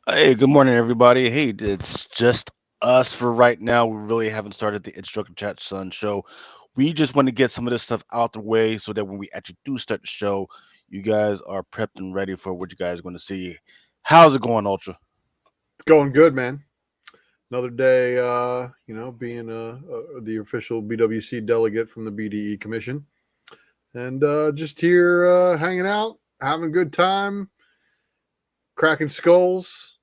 Hey, good morning, everybody. Hey, it's just us for right now. We really haven't started the Instructor Chat Sun show. We just want to get some of this stuff out the way so that when we actually do start the show, you guys are prepped and ready for what you guys are going to see. How's it going, Ultra? It's going good, man. Another day, being the official BWC delegate from the BDE Commission, and just here hanging out, having a good time, cracking skulls.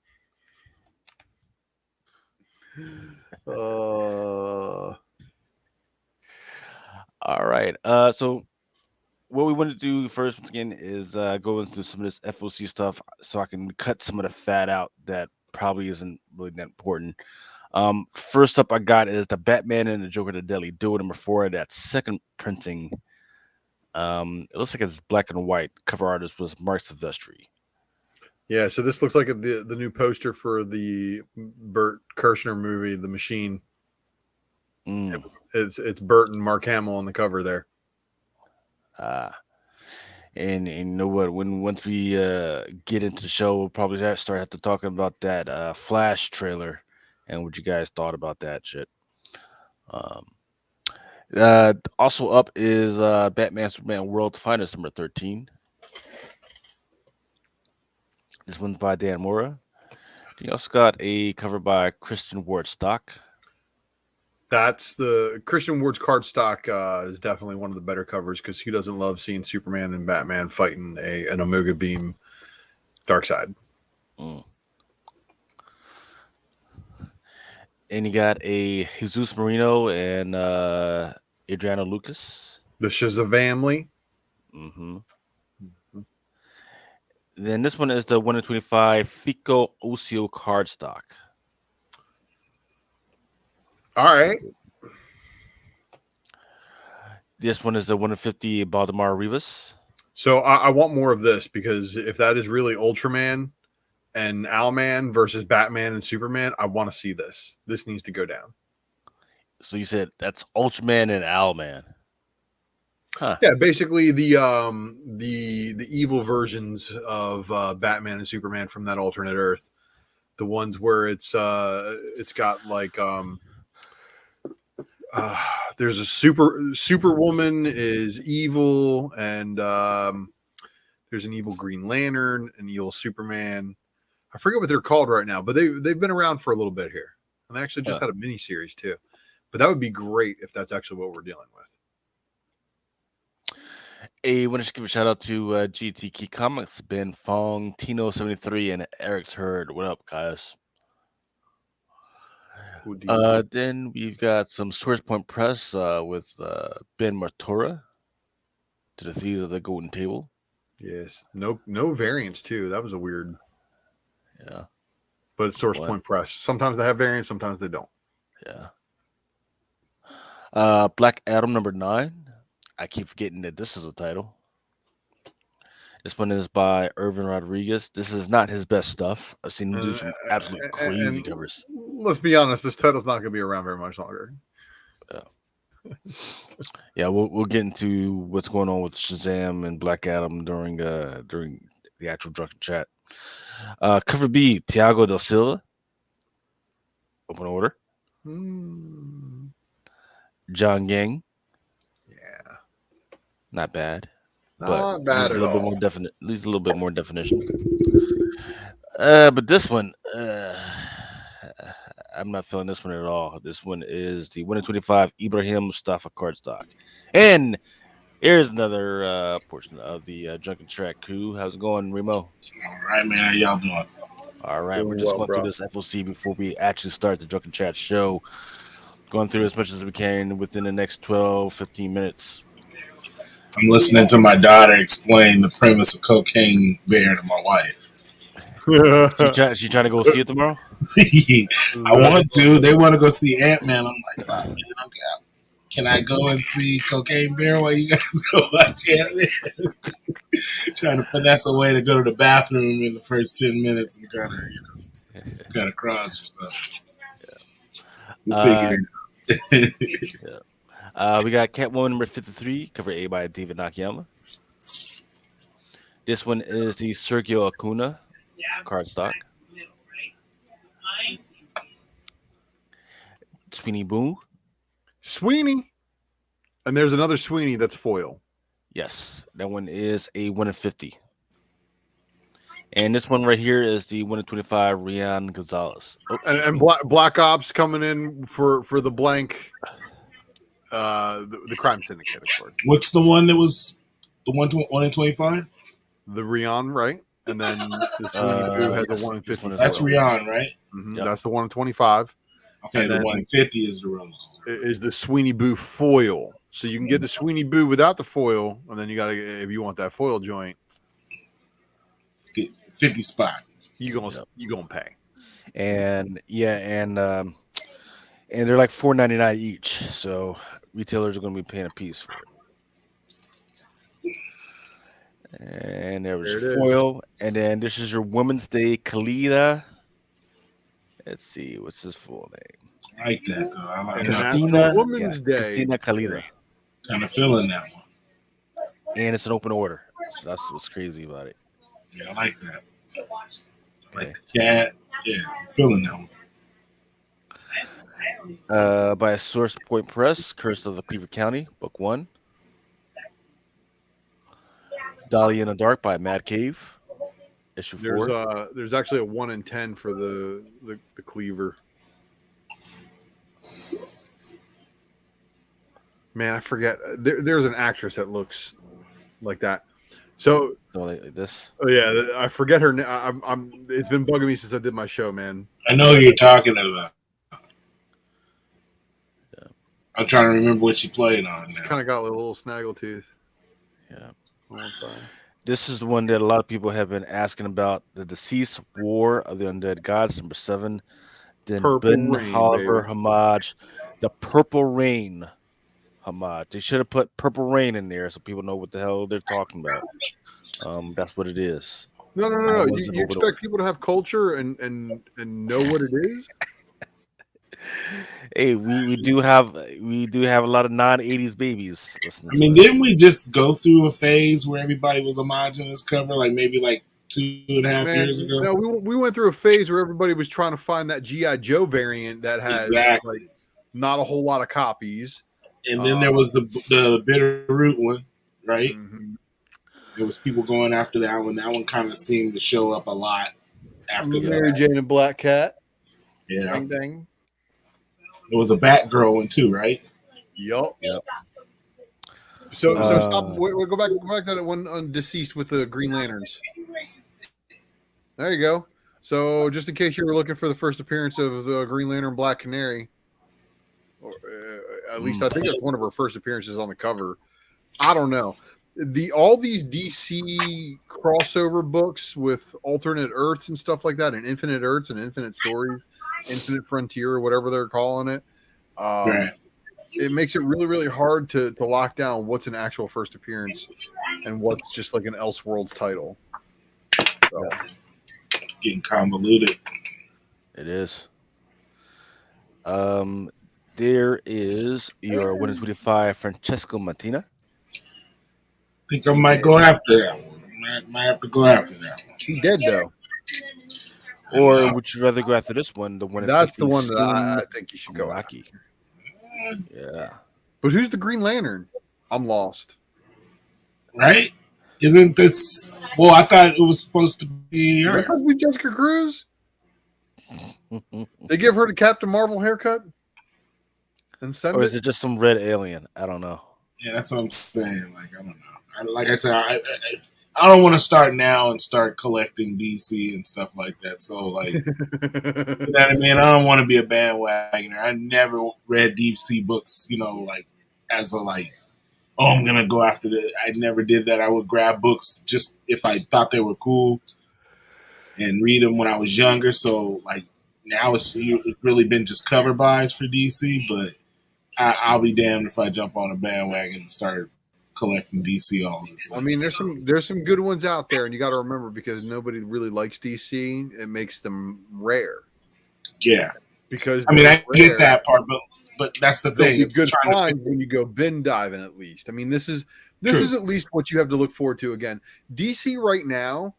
Uh, All right. So what we want to do first, once again, is go into some of this FOC stuff so I can cut some of the fat out that probably isn't really that important. First up, I got is the Batman and the Joker, the Deadly Duo #4. That second printing. It looks like it's black and white. Cover artist was Mark Silvestri. yeah, so this looks like the new poster for the Burt Kirshner movie, The Machine. Mm. It's Burt and Mark Hamill on the cover there. Uh, and you know what? When once we get into the show, we'll probably have to talking about that Flash trailer and what you guys thought about that shit. Um, Also up is Batman Superman World's Finest #13. This one's by Dan Mora. You also got a cover by Christian Wardstock. That's the Christian Ward's cardstock is definitely one of the better covers because who doesn't love seeing Superman and Batman fighting an Omega Beam Dark Side? Mm. And you got a Jesus Marino and Adriano Lucas. The Shazamly. Hmm. Then this one is the 1 in 25 Fico Ocio cardstock. All right. This one is the 1 in 50 Baltimore Rivas. So I want more of this because if that is really Ultraman and Owlman versus Batman and Superman, I want to see this. This needs to go down. So you said that's Ultraman and Owlman. Huh. Yeah, basically the evil versions of Batman and Superman from that alternate Earth, the ones where it's got like uh, there's a Superwoman is evil, and there's an evil Green Lantern, an evil Superman. I forget what they're called right now, but they've been around for a little bit here, and they actually just had a mini series too. But that would be great if that's actually what we're dealing with. I want to give a shout out to GTK Comics, Ben Fong, Tino73, and Eric's Herd. What up, guys? Then we've got some Source Point Press with Ben Martora to the Thieves of the Golden Table. Yes, no variants too. That was a weird. Yeah, but it's Source Point Press. Sometimes they have variants, sometimes they don't. Yeah. Black Adam #9. I keep forgetting that this is a title. This one is by Irvin Rodriguez. This is not his best stuff. I've seen him do some absolute crazy covers. Let's be honest, this title's not going to be around very much longer. Yeah, we'll get into what's going on with Shazam and Black Adam during the actual Drunken Chat. Cover B, Thiago Del Silva. Open order. John Yang. Yeah. Not bad. Not bad at all. At least a little bit more definition. But this one, I'm not feeling this one at all. This one is the 1 in 25 Ibrahim Mustafa cardstock. And here's another portion of the Drunken Track crew. How's it going, Remo? All right, man. How y'all doing? All right, we're just going through this FOC before we actually start the Drunken Chat show. Going through as much as we can within the next 12, 15 minutes. I'm listening to my daughter explain the premise of Cocaine Bear to my wife. She trying to go see it tomorrow? I want to. They want to go see Ant-Man. I'm like, oh, man, can I go and see Cocaine Bear while you guys go watch Ant-Man? Trying to finesse a way to go to the bathroom in the first 10 minutes and kind of cross or something. We'll figure it out. We got Catwoman #53, cover A by David Nakayama. This one is the Sergio Acuna cardstock. Sweeney Boo. Sweeney. And there's another Sweeney that's foil. Yes, that one is a 1 in 50. And this one right here is the 1 in 25 Rian Gonzalez. Oh, And Black Ops coming in for the blank. The Crime Syndicate, of course. What's the one that was the 1 in 25? The Rian, right? And then the Sweeney Boo had the 1 in 50. That's Rian, right? Mm-hmm. Yep. That's the 1 in 25. Okay, the 1 in 50 is the Rose. Is the Sweeney Boo foil. So you can get the Sweeney Boo without the foil, and then you got to, if you want that foil joint, 50 spot. You gonna pay. And and they're like $4.99 each. So retailers are going to be paying a piece for it. And there was your foil. And then this is your Women's Day Kalida. Let's see, what's his full name? I like that though. I like Christina Women's Day. Christina Kalida. Kind of feeling that one. And it's an open order. So that's what's crazy about it. Yeah, I like that. Like the cat. Yeah, I'm feeling that one. By Source Point Press, Curse of the Cleveland County, Book 1. Dolly in the Dark by Mad Cave, Issue 4. There's actually a 1 in 10 for the Cleaver. Man, I forget. There's an actress that looks like that. So like this. Oh yeah, I forget her. I'm. It's been bugging me since I did my show, man. I know who you're talking about. Yeah. I'm trying to remember what she played on. Kind of got a little snaggletooth. Yeah. This is the one that a lot of people have been asking about. The Deceased War of the Undead Gods, number 7. Then Ben Oliver homage, the Purple Rain homage. They should have put Purple Rain in there so people know what the hell they're talking about. That's what it is. No. You expect people to have culture and know what it is? Hey, we do have a lot of non-80s babies. I mean, didn't we just go through a phase where everybody was homaging this cover, like maybe like 2.5 years ago? No, we went through a phase where everybody was trying to find that G.I. Joe variant that has like not a whole lot of copies. And then there was the Bitter Root one, right? Mm-hmm. There was people going after that one. That one kind of seemed to show up a lot after that. Mary Jane and Black Cat. Yeah. Dang, dang. There was a Batgirl one too, right? Yep. So stop. We'll go back to that one on Deceased with the Green Lanterns. There you go. So just in case you were looking for the first appearance of the Green Lantern Black Canary, or at least I think that's one of her first appearances on the cover. I don't know. All these DC crossover books with alternate Earths and stuff like that, and Infinite Earths and Infinite Stories, Infinite Frontier, or whatever they're calling it. Right. It makes it really, really hard to lock down what's an actual first appearance and what's just like an Elseworlds title. So. It's getting convoluted. It is. There is your 1 in 25 Francesco Martina. I think I might go after that one. Might have to go after that one. He dead though. Or would you rather go after this one? That's the one that I think you should go after. Yeah. But who's the Green Lantern? I'm lost. Right? Isn't this? Well, I thought it was supposed to be her. Supposed to be Jessica Cruz. They give her the Captain Marvel haircut and send or is it just some red alien? I don't know. Yeah, that's what I'm saying. Like, I don't know. Like I said, I don't want to start now and start collecting DC and stuff like that. So, like, you know what I mean? I don't want to be a bandwagoner. I never read DC books, like as a like, oh, I'm gonna go after that. I never did that. I would grab books just if I thought they were cool and read them when I was younger. So, like, now it's really been just cover buys for DC, but I'll be damned if I jump on a bandwagon and start collecting DC all this. I mean, there's some good ones out there, and you got to remember because nobody really likes DC, it makes them rare. Yeah, because I mean, I get that part, but that's the thing. It's good find when you go bin diving. At least, I mean, this is at least what you have to look forward to. Again, DC right now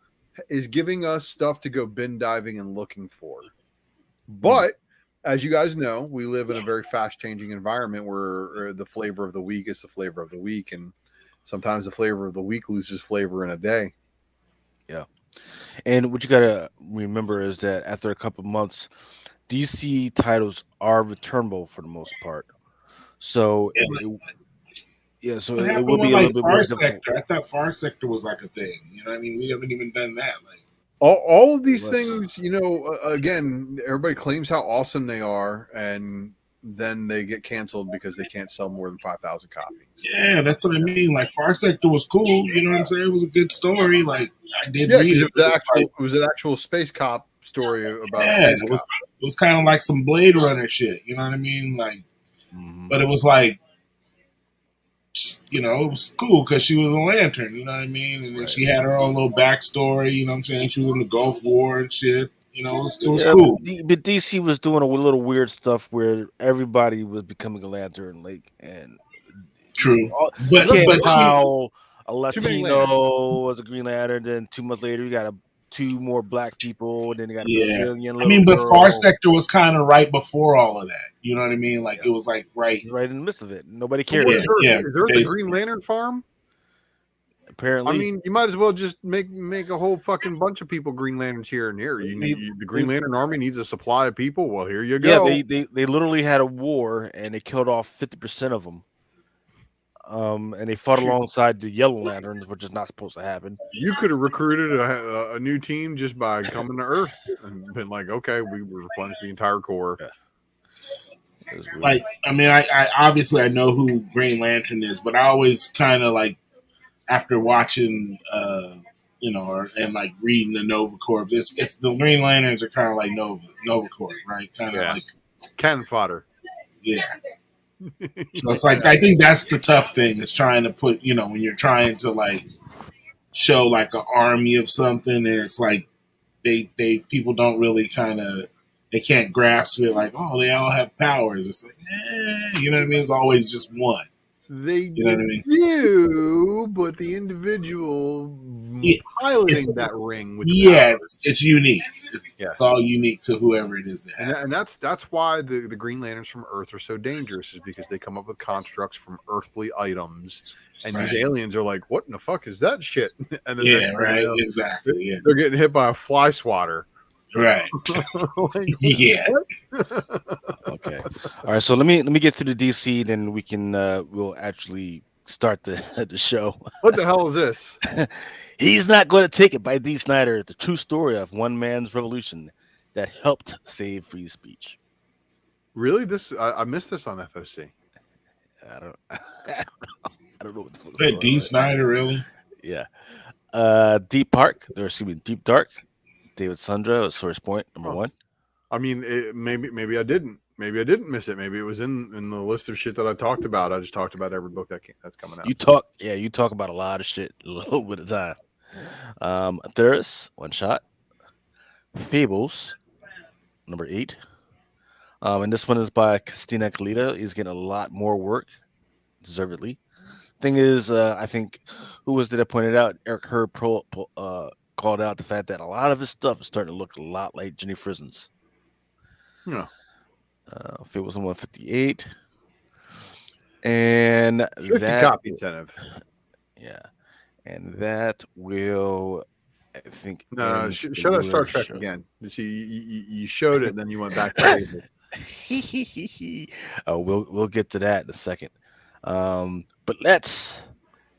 is giving us stuff to go bin diving and looking for, but as you guys know, we live in a very fast changing environment where the flavor of the week is the flavor of the week, and sometimes the flavor of the week loses flavor in a day. Yeah. And what you gotta remember is that after a couple of months, DC titles are returnable for the most part. So Yeah, like, yeah, so what it happened will with be a like little bit more Far difficult. Sector? I thought Far Sector was like a thing. You know what I mean? We haven't even done that. Like, All of these Let's- things, again, everybody claims how awesome they are, and then they get canceled because they can't sell more than 5,000 copies. yeah, that's what I mean. Like Far Sector was cool. You know what I'm saying? It was a good story. Like I did Yeah, read because it. it was an actual space cop story about a Yeah, space it cop. was kind of like some Blade Runner shit. You know what I mean? Like, Mhm. but it was like, it was cool because she was a lantern. You know what I mean? And then Right. she had her own little backstory. You know what I'm saying? She was in the Gulf War and shit. It was Yeah, cool. but DC was doing a little weird stuff where everybody was becoming a lantern, like, and True, you but can't but she, how a Too many lanterns. Latino was a Green Lantern. Then 2 months later, you got two more black people. And then you got a yeah. Brazilian I little mean, but girl. Far Sector was kind of right before all of that. You know what I mean? Like Yeah. it was like right. He's right in the midst of it. Nobody But cared. what Yeah, is Earth? yeah, Is Earth a basically. Green Lantern farm? Apparently, I mean, you might as well just make a whole fucking bunch of people Green Lanterns here and here. The Green Lantern Army needs a supply of people. Well, here you yeah, go. they literally had a war and they killed off 50% of them. And they fought Shoot. alongside the Yellow Lanterns, which is not supposed to happen. You could have recruited a new team just by coming to Earth and been like, okay, we replenish the entire core. Yeah. It was weird. Like, I mean, I obviously I know who Green Lantern is, but I always kind of like after watching, and like reading the Nova Corps, it's the Green Lanterns are kind of like Nova Corps, right? Kind of Yeah. like Cannon fodder. yeah. So it's like I think that's the tough thing is trying to put when you're trying to like show like an army of something and it's like they people don't really they can't grasp it like they all have powers. It's like you know what I mean? It's always just one. They You know what I mean? do, but the individual piloting that ring with it's unique. It's Yes. all unique to whoever it is that has and that's why the Green Lanterns from Earth are so dangerous, is because they come up with constructs from earthly items, and Right. these aliens are like, "What in the fuck is that shit?" And then yeah, right, exactly. Yeah, they're getting hit by a fly swatter. right. Like, Yeah. Okay. All right. So let me get to the DC, then we can we'll actually start the the show. what the hell is this? He's Not Going to Take It by D. Snyder, the true story of one man's revolution that helped save free speech. Really? I missed this on FOC. I don't I don't know what the fuck. Hey, D. Snyder, really? Yeah. Deep Dark. David Sundra, Source Point, number one. I mean, maybe I didn't. Maybe I didn't miss it. Maybe it was in the list of shit that I talked about. I just talked about every book that's coming out. You talk about a lot of shit a little bit of time. Theris, one shot. Fables, number 8. And this one is by Christina Kalita. He's getting a lot more work, deservedly. Thing is, I think, who was it that pointed out? Eric Herb called out the fact that a lot of his stuff is starting to look a lot like Jenny Frisen's. Yeah. Fables 158. And 50 copy incentive. Yeah. And that will, I think. No, show that Star Trek again. See, you showed it, and then you went back to it. Oh, we'll get to that in a second. But let's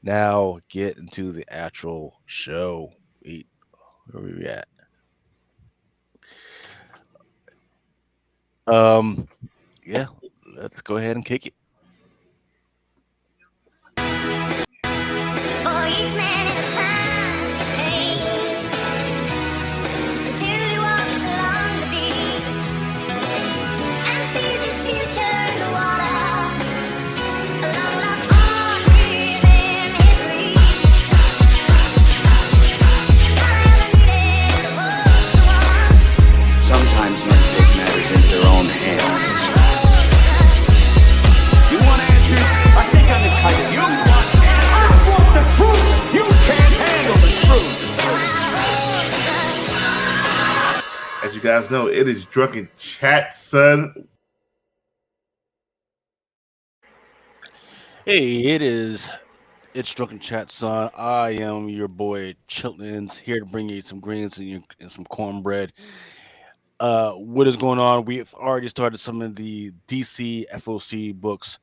now get into the actual show. Wait, where are we at? Yeah, let's go ahead and kick it. For each man in his time, his pain, until he walks along the beach and sees his future in the water, along the pond within his reach. Forever needed the one. Sometimes men take matters into their own hands. guys know it is Drunken Chat, son. Hey, it's Drunken Chat, son. I am your boy Chitlins, here to bring you some greens and some cornbread. What is going on? We've already started some of the DC FOC books.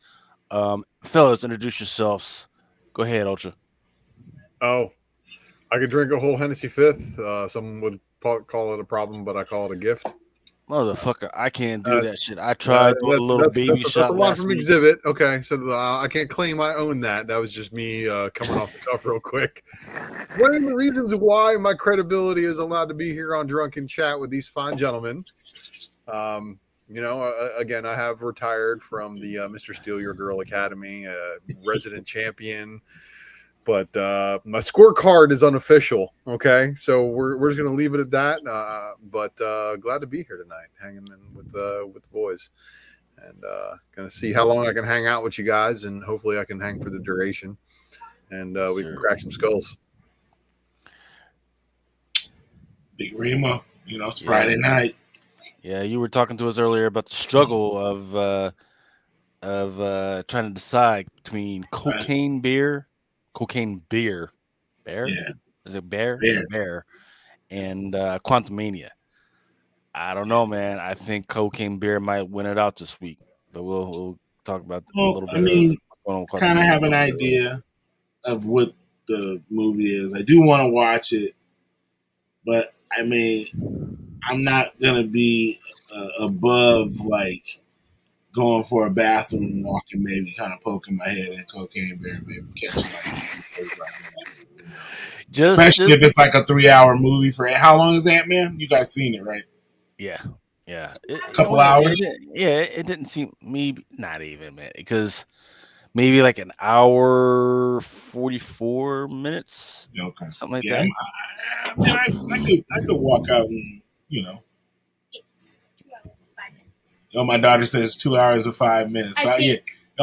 Fellas, introduce yourselves. Go ahead, Ultra. Oh, I could drink a whole Hennessy fifth. Some would call it a problem, but I call it a gift. Motherfucker, I can't do Uh, that shit. I tried doing a that's little baby that's a shot lot last from week. Exhibit. Okay, so I can't claim I own that. That was just me coming off the cuff real quick. One of the reasons why my credibility is allowed to be here on Drunken Chat with these fine gentlemen. Again, I have retired from the Mr. Steal Your Girl Academy, resident champion. But my scorecard is unofficial. Okay, so we're just gonna leave it at that. But glad to be here tonight, hanging in with the boys, and gonna see how long I can hang out with you guys, and hopefully I can hang for the duration, and we can crack some skulls. Big Remo, it's Friday night. Yeah, you were talking to us earlier about the struggle of trying to decide between cocaine beer, bear. Yeah, Is it bear? Bear. Bear, and Quantumania. I don't know, man. I think cocaine beer might win it out this week, but we'll talk about a Well, little bit. I mean, what's going on with kind of Quantumania. have an idea of what the movie is. I do want to watch it, but I mean, I'm not gonna be above like going for a bathroom walk and maybe kind of poking my head in cocaine bear, maybe catching especially if it's like a 3-hour movie. For how long is Ant-Man? You guys seen it, right? Yeah. Couple hours? It didn't seem maybe not even, man, because maybe like an hour 44 minutes, Okay, something like yeah. that. I could walk out and my daughter says 2 hours and 5 minutes. So I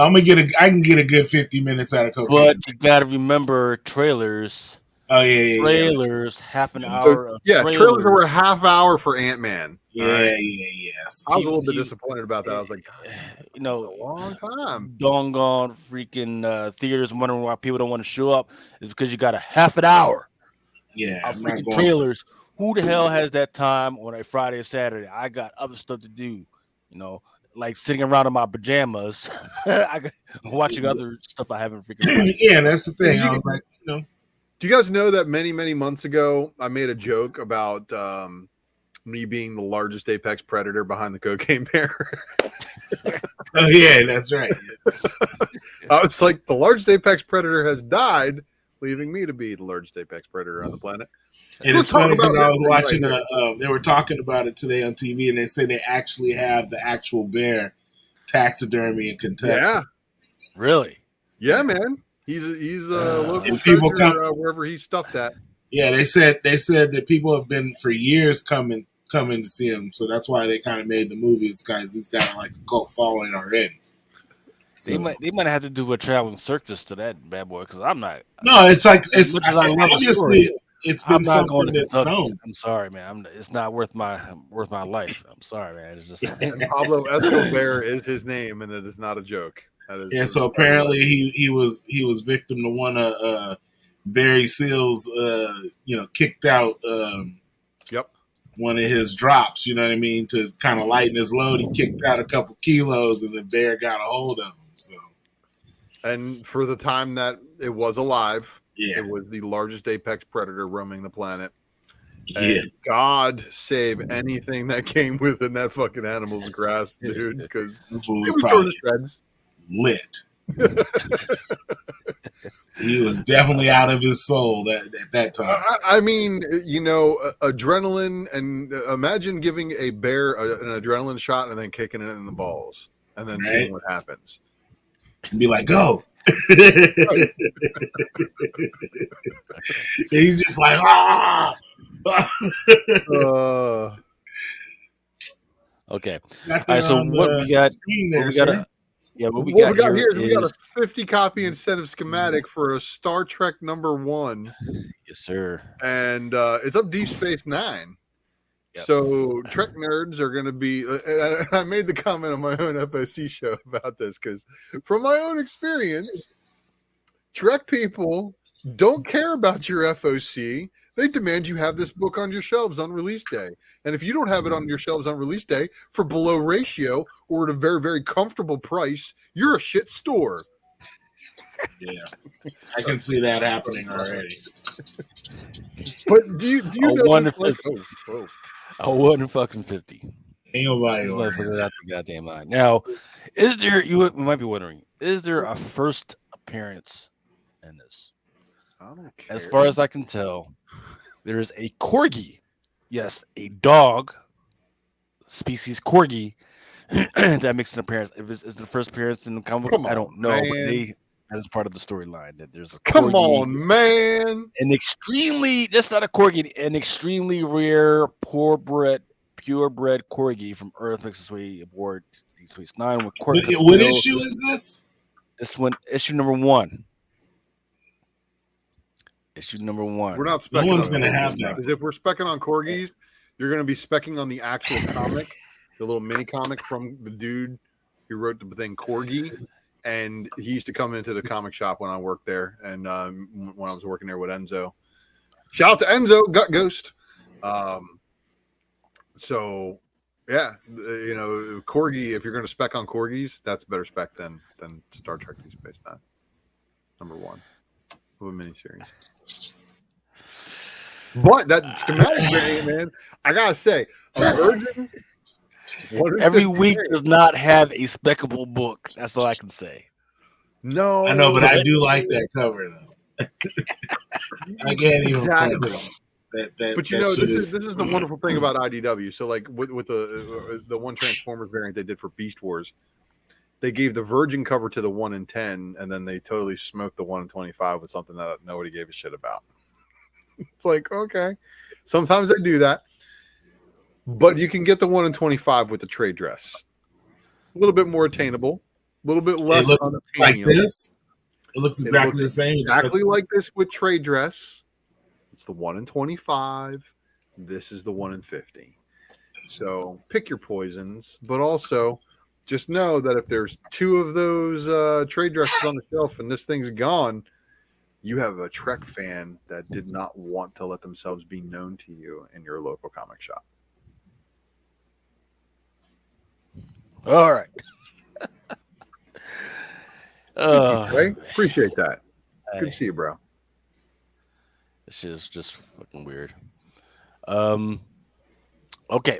can get a good 50 minutes out of cocaine. But you gotta remember trailers. Oh yeah. Trailers, half an So, hour of trailers were a half hour for Ant-Man. Yeah. I was a little bit disappointed about that. I was like, that's a long time. Doggone freaking theaters wondering why people don't want to show up is because you got a half an hour. Yeah, of freaking trailers. Who the hell has that time on a Friday or Saturday? I got other stuff to do, like sitting around in my pajamas, watching other stuff I haven't freaking watched. Yeah, that's the thing. I was like, Do you guys know that many, many months ago, I made a joke about me being the largest apex predator behind the cocaine bear? Oh, yeah, that's right. I was like, the largest apex predator has died, leaving me to be the largest apex predator on the planet. And it's funny because I was watching, they were talking about it today on TV, and they say they actually have the actual bear taxidermy in Kentucky. Yeah. Really? Yeah, man. He's a local people treasure, wherever he's stuffed at. Yeah, they said that people have been for years coming to see him, so that's why they kind of made the movie. It's got like a cult following already. So, they might have to do a traveling circus to that bad boy because I'm not. No, it's like it's much as I love obviously it's been I'm not going to that's Kentucky. known. I'm sorry, man. It's not worth my life. I'm sorry, man. It's just And Pablo Escobar is his name, and it is not a joke. Yeah, so apparently he was victim to one of Barry Seal's kicked out one of his drops, you know what I mean, to kind of lighten his load. He kicked out a couple kilos and the bear got a hold of him. So, and for the time that it was alive, it was the largest apex predator roaming the planet. Yeah. And God save anything that came within that fucking animal's grasp, dude, because it was torn to shreds. Lit. He was definitely out of his soul at that time. I mean, adrenaline, and imagine giving a bear an adrenaline shot and then kicking it in the balls and then seeing what happens. Be like, go. He's just like, ah. Okay. All right. So what we got? What we got here is we got a 50 copy incentive schematic for a Star Trek #1. Yes, sir. And it's up Deep Space Nine. So Trek nerds are going to be. I made the comment on my own FOC show about this because, from my own experience, Trek people don't care about your FOC. They demand you have this book on your shelves on release day. And if you don't have it on your shelves on release day for below ratio or at a very, very comfortable price, you're a shit store. Yeah, I can see that happening already. But do you A know one this, to like, 50. oh, I wasn't fucking 50. Ain't nobody This ordering motherfucker that. out the goddamn line. Now, is there? You might be wondering, is there a first appearance in this? I don't care. As far as I can tell, there is a corgi. Yes, a dog species corgi that makes an appearance. If it's the first appearance in the comic book, Come I on, don't know, but man. that is part of the storyline that there's a Come corgi, on, man. an extremely that's not a corgi, an extremely rare, purebred corgi from Earth makes its way aboard Deep Space Nine with Quark. What issue is this? This one, issue number 1. Issue number 1. We're not No specking one's on gonna corgis, have that. because if we're specking on corgis, you're going to be specking on the actual comic, the little mini comic from the dude who wrote the thing Corgi. And he used to come into the comic shop when I worked there, and when I was working there with Enzo. Shout out to Enzo, Gut Ghost. So yeah, Corgi. If you're going to spec on corgis, that's a better spec than Star Trek Deep Space Nine. Number 1 of a miniseries. But that schematic variant, man, I gotta say, a Virgin. Every week does not have a speckable book. That's all I can say. No, I know, but I do like that cover though. I can't even front exactly. that. But this is the wonderful thing about IDW. So like with the one Transformers variant they did for Beast Wars, they gave the Virgin cover to the 1 in 10, and then they totally smoked the 1 in 25 with something that nobody gave a shit about. It's like, okay, sometimes they do that, but you can get the 1 in 25 with the trade dress, a little bit more attainable, a little bit less it looks like unobtainium. this. It looks exactly the same. Exactly like this with trade dress. It's the 1 in 25. This is the 1 in 50. So pick your poisons, but also just know that if there's 2 of those trade dresses on the shelf and this thing's gone, you have a Trek fan that did not want to let themselves be known to you in your local comic shop. All right. Thank you, Trey. Appreciate that. Good to see you, bro. This shit is just fucking weird. Okay.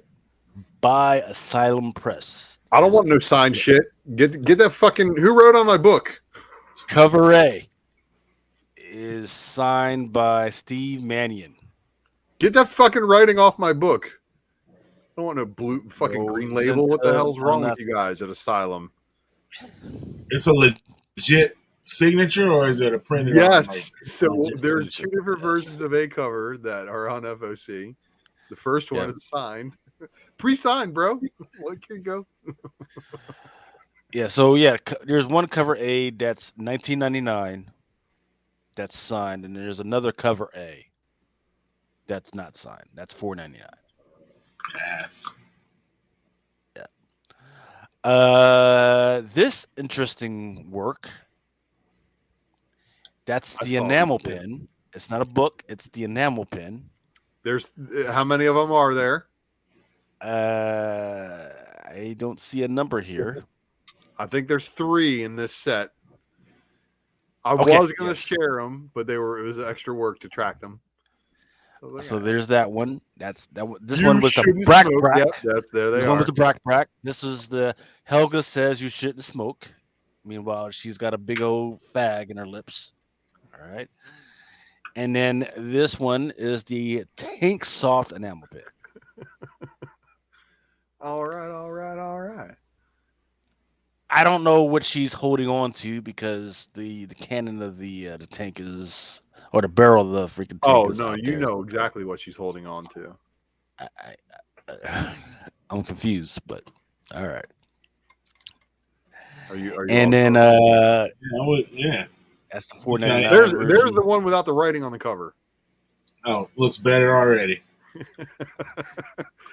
By Asylum Press. I don't want no signed shit. Get that fucking. Who wrote on my book? Cover A is signed by Steve Mannion. Get that fucking writing off my book. I don't want no blue fucking No, green label. What the hell's wrong I'm with you guys at Asylum? It's a legit signature, or is it a printed? Yes. So legit there's 2 signature, different yes. versions of a cover that are on FOC. The first one Yeah. is signed, pre-signed, bro. Let you go. Yeah, so yeah, there's one cover A that's $19.99 that's signed, and there's another cover A that's not signed. That's $4.99. Yes. This interesting work. That's I the saw it. enamel pin. It's not a book. It's the enamel pin. There's how many of them are there? I don't see a number here. I think there's 3 in this set. I Okay, was going to yes. share them, but it was extra work to track them. So there's that one. That's that. This You one was the shouldn't brack smoke. brack. Yep, that's there. They This are. one was the brack brack. This was the Helga says you shouldn't smoke. Meanwhile, she's got a big old fag in her lips. All right. And then this one is the Tank Soft enamel pin. All right. I don't know what she's holding on to because the cannon of the tank is, or the barrel of the freaking tank. Oh is no, out you there. know exactly what she's holding on to. I'm confused, but all right. Are you? And then Yeah. that's the $4.99. Okay. There's version. the one without the writing on the cover. Oh, looks better already.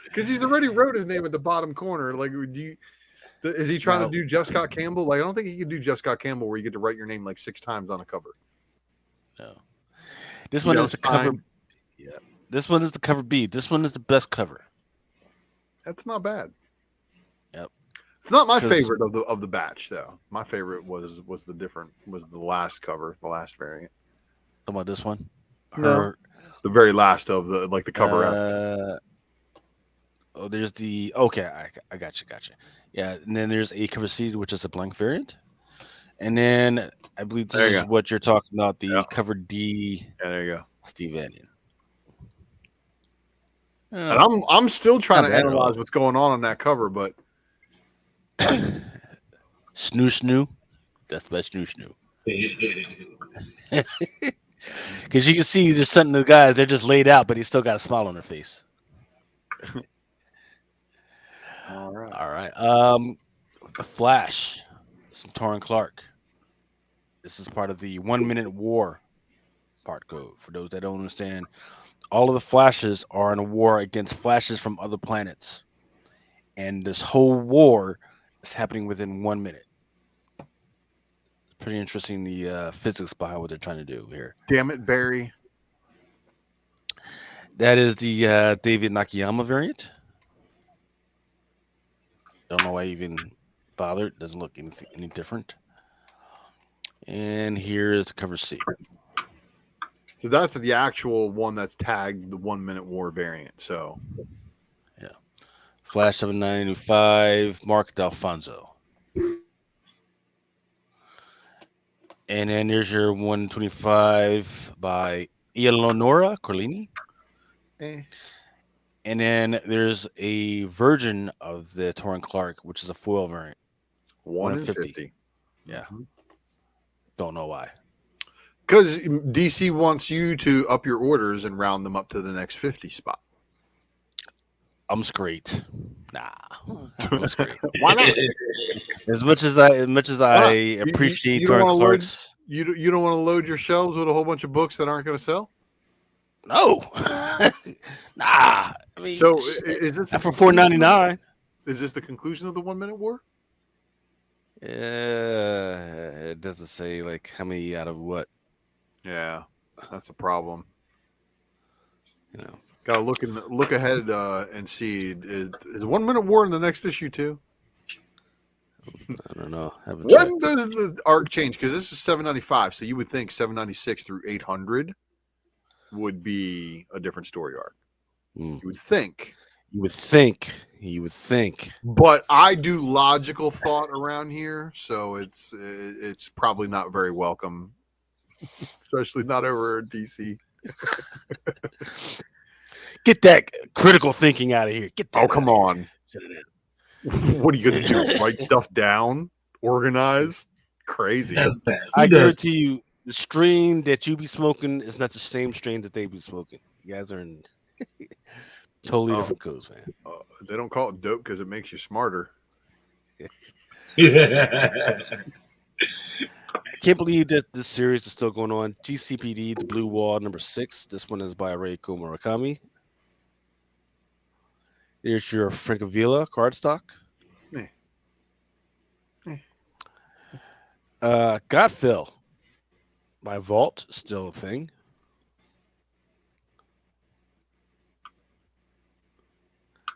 Because he's already wrote his name at the bottom corner. Like, is he trying to do Jeff Scott Campbell? Like, I don't think he can do Jeff Scott Campbell where you get to write your name like 6 times on a cover. No. This one is the cover. Yeah. This one is the cover B. This one is the best cover. That's not bad. Yep. It's not my favorite of the batch though. My favorite was the last cover, the last variant. Talking about this one? No. The very last of the cover F. Oh, there's the okay. I got you. Yeah, and then there's a cover C, which is a blank variant, and then I believe this is what you're talking about. The cover D. Yeah, there you go. Steve Anion. And I'm still trying to analyze what's going on that cover, but snoo. That's by snoo. Because you can see there's something to the guys. They're just laid out, but he's still got a smile on their face. All right. The Flash, some Torrin Clark. This is part of the 1 minute war part code. For those that don't understand, all of the Flashes are in a war against Flashes from other planets, and this whole war is happening within 1 minute. It's pretty interesting, the physics behind what they're trying to do here. Damn it, Barry. That is the David Nakayama variant. Don't know why I even bothered. Doesn't look any different. And here is the cover C. So that's the actual one that's tagged the 1 minute war variant. So, yeah, Flash 7995, Mark D'Alfonso. And then there's your 125 by Eleonora Corlini. And then there's a version of the Torrin Clark, which is a foil variant. 1 in 50. Yeah. Don't know why. Because DC wants you to up your orders and round them up to the next 50 spot. I'm straight. Nah. I'm straight. Why not? As much as I appreciate Torrin Clark's. You don't want to load your shelves with a whole bunch of books that aren't going to sell? No. Nah. I mean, so is this for $4.99? Is this the conclusion of the 1 minute war? It doesn't say like how many out of what. Yeah, that's a problem. You know, gotta look ahead and see is 1 minute war in the next issue too. I don't know. When does the arc change? Because this is 795, so you would think 796 through 800 would be a different story arc. You would think. You would think. But I do logical thought around here, so it's probably not very welcome, especially not over at DC. Get that critical thinking out of here. Get that. Oh, come on. What are you going to do? Write stuff down? Organize? Crazy. I guarantee you, the strain that you be smoking is not the same strain that they be smoking. You guys are in totally different codes, man. They don't call it dope because it makes you smarter. I can't believe that this series is still going on. GCPD, The Blue Wall, #6. This one is by Reiko Murakami. Here's your Francavilla cardstock. Godfill by Vault, still a thing.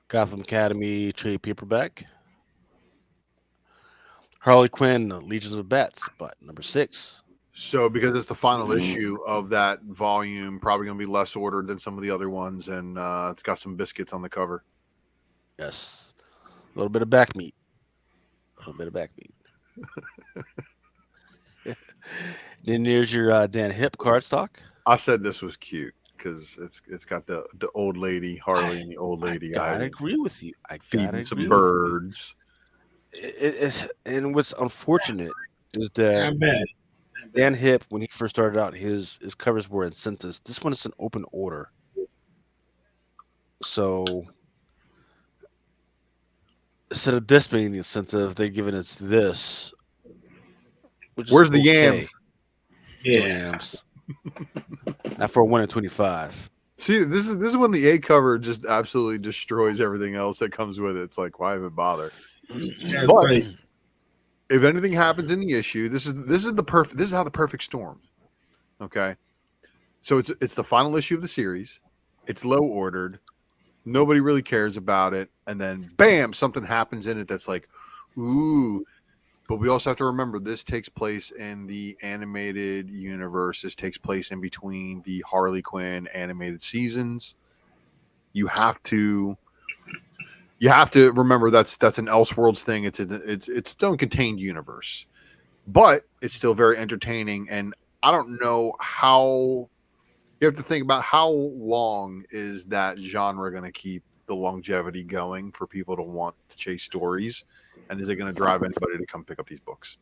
Gotham Academy trade paperback. Harley Quinn, Legions of Bats, but #6. So because it's the final issue of that volume, probably going to be less ordered than some of the other ones, and it's got some biscuits on the cover. Yes. A little bit of back meat. Then there's your Dan Hip cardstock. I said this was cute because it's got the old lady Harley and the old lady. I agree with you. Feeding some birds. And what's unfortunate is that Dan Hip, when he first started out, his covers were incentives. This one is an open order. So instead of this being the incentive, they're giving us this. Where's the yams? Yeah. Yams. Not for a 1 in 25. See, this is when the A cover just absolutely destroys everything else that comes with it. It's like, why even bother? Yeah, it's But like if anything happens in the issue, this is how the perfect storm. Okay, so it's the final issue of the series. It's low ordered. Nobody really cares about it, and then bam, something happens in it that's like, ooh. But we also have to remember this takes place in the animated universe. This takes place in between the Harley Quinn animated seasons. You have to remember that's an Elseworlds thing. It's its own contained universe, but it's still very entertaining. And I don't know how you have to think about how long is that genre going to keep the longevity going for people to want to chase stories, and is it going to drive anybody to come pick up these books?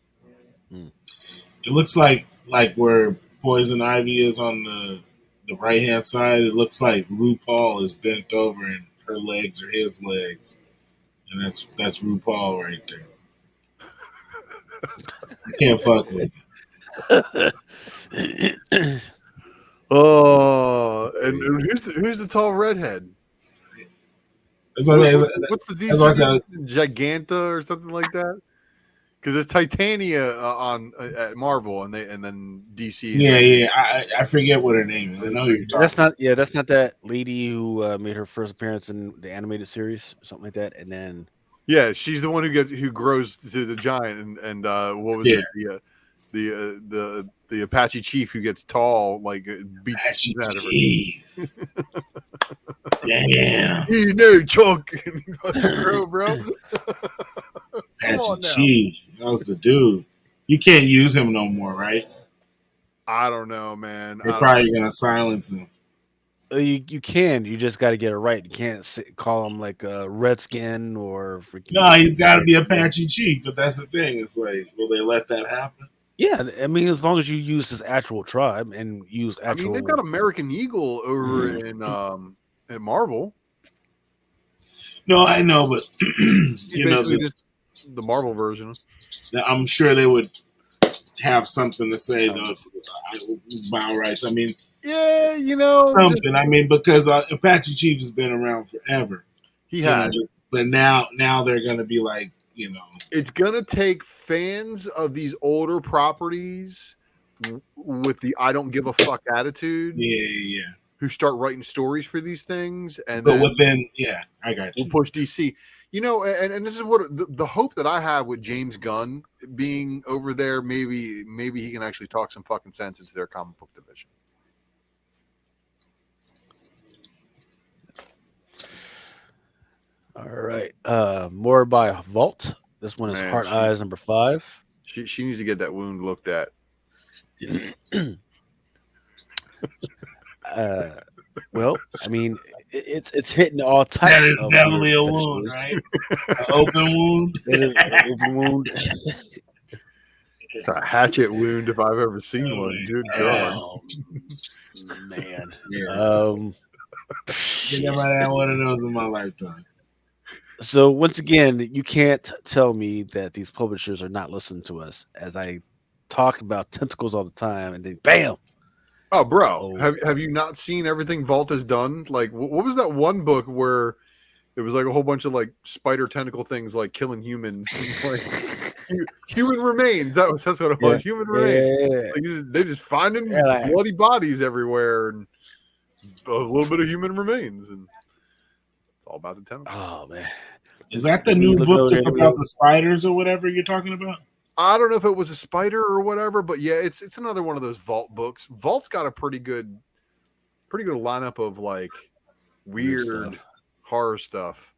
it looks like where Poison Ivy is on the right hand side. It looks like RuPaul is bent over and her legs are his legs, and that's RuPaul right there. You can't fuck with it. Oh, and who's the tall redhead? That's what I say. What's the That's what I DC said. Giganta or something like that? Because it's Titania on at Marvel, and then DC. Yeah. I forget what her name is. I know who you're talking. That's not that lady who made her first appearance in the animated series, or something like that. And then Yeah, she's the one who grows to the giant, and what was Yeah. it? The Apache chief who gets tall, like beats Apache the shit out of her. Chief. Damn. You know, Chuck, bro. Come Apache on now. Chief. That was the dude. You can't use him no more, right? I don't know, man. They're probably gonna silence him. you can, you just got to get it right. You can't call him like a Redskin or freaking. No, he's got to be Apache Chief. But that's the thing. It's like, will they let that happen? Yeah, I mean, as long as you use his actual tribe and use I actual. mean, they've got American Eagle over in Marvel. No, I know, but He's you know, basically just the Marvel version. I'm sure they would have something to say though. Bow rights. I mean, Yeah, you know, something. I mean, because Apache Chief has been around forever. he You know, has. but now they're gonna be like, you know, It's gonna take fans of these older properties with the "I don't give a fuck" attitude, yeah. who start writing stories for these things, and But then within, I got you. we'll push DC. You know, and this is what the hope that I have with James Gunn being over there. Maybe he can actually talk some fucking sense into their comic book division. All right, more by Vault. This one is Man, Heart Eyes number 5. She needs to get that wound looked at. Well, I mean, it's hitting all types. That is of definitely a weird wound, fetishes. right? An open wound. It is an open wound. It's a hatchet wound if I've ever seen one. Good God. Oh man. Yeah. I never had one of those in my lifetime. So once again, you can't tell me that these publishers are not listening to us as I talk about tentacles all the time, and then bam. Oh, bro, Oh. have you not seen everything Vault has done? Like, what was that one book where it was like a whole bunch of like spider tentacle things, like killing humans, like human remains. That's what it was. Human remains. Yeah. Like, they're just finding Yeah, bloody bodies everywhere, and a little bit of human remains, and it's all about the tentacles. Oh man. Is that the Can new you look book over that's there? about the spiders or whatever you're talking about? I don't know if it was a spider or whatever, but yeah, it's another one of those Vault books. Vault's got a pretty good lineup of like weird stuff. horror stuff.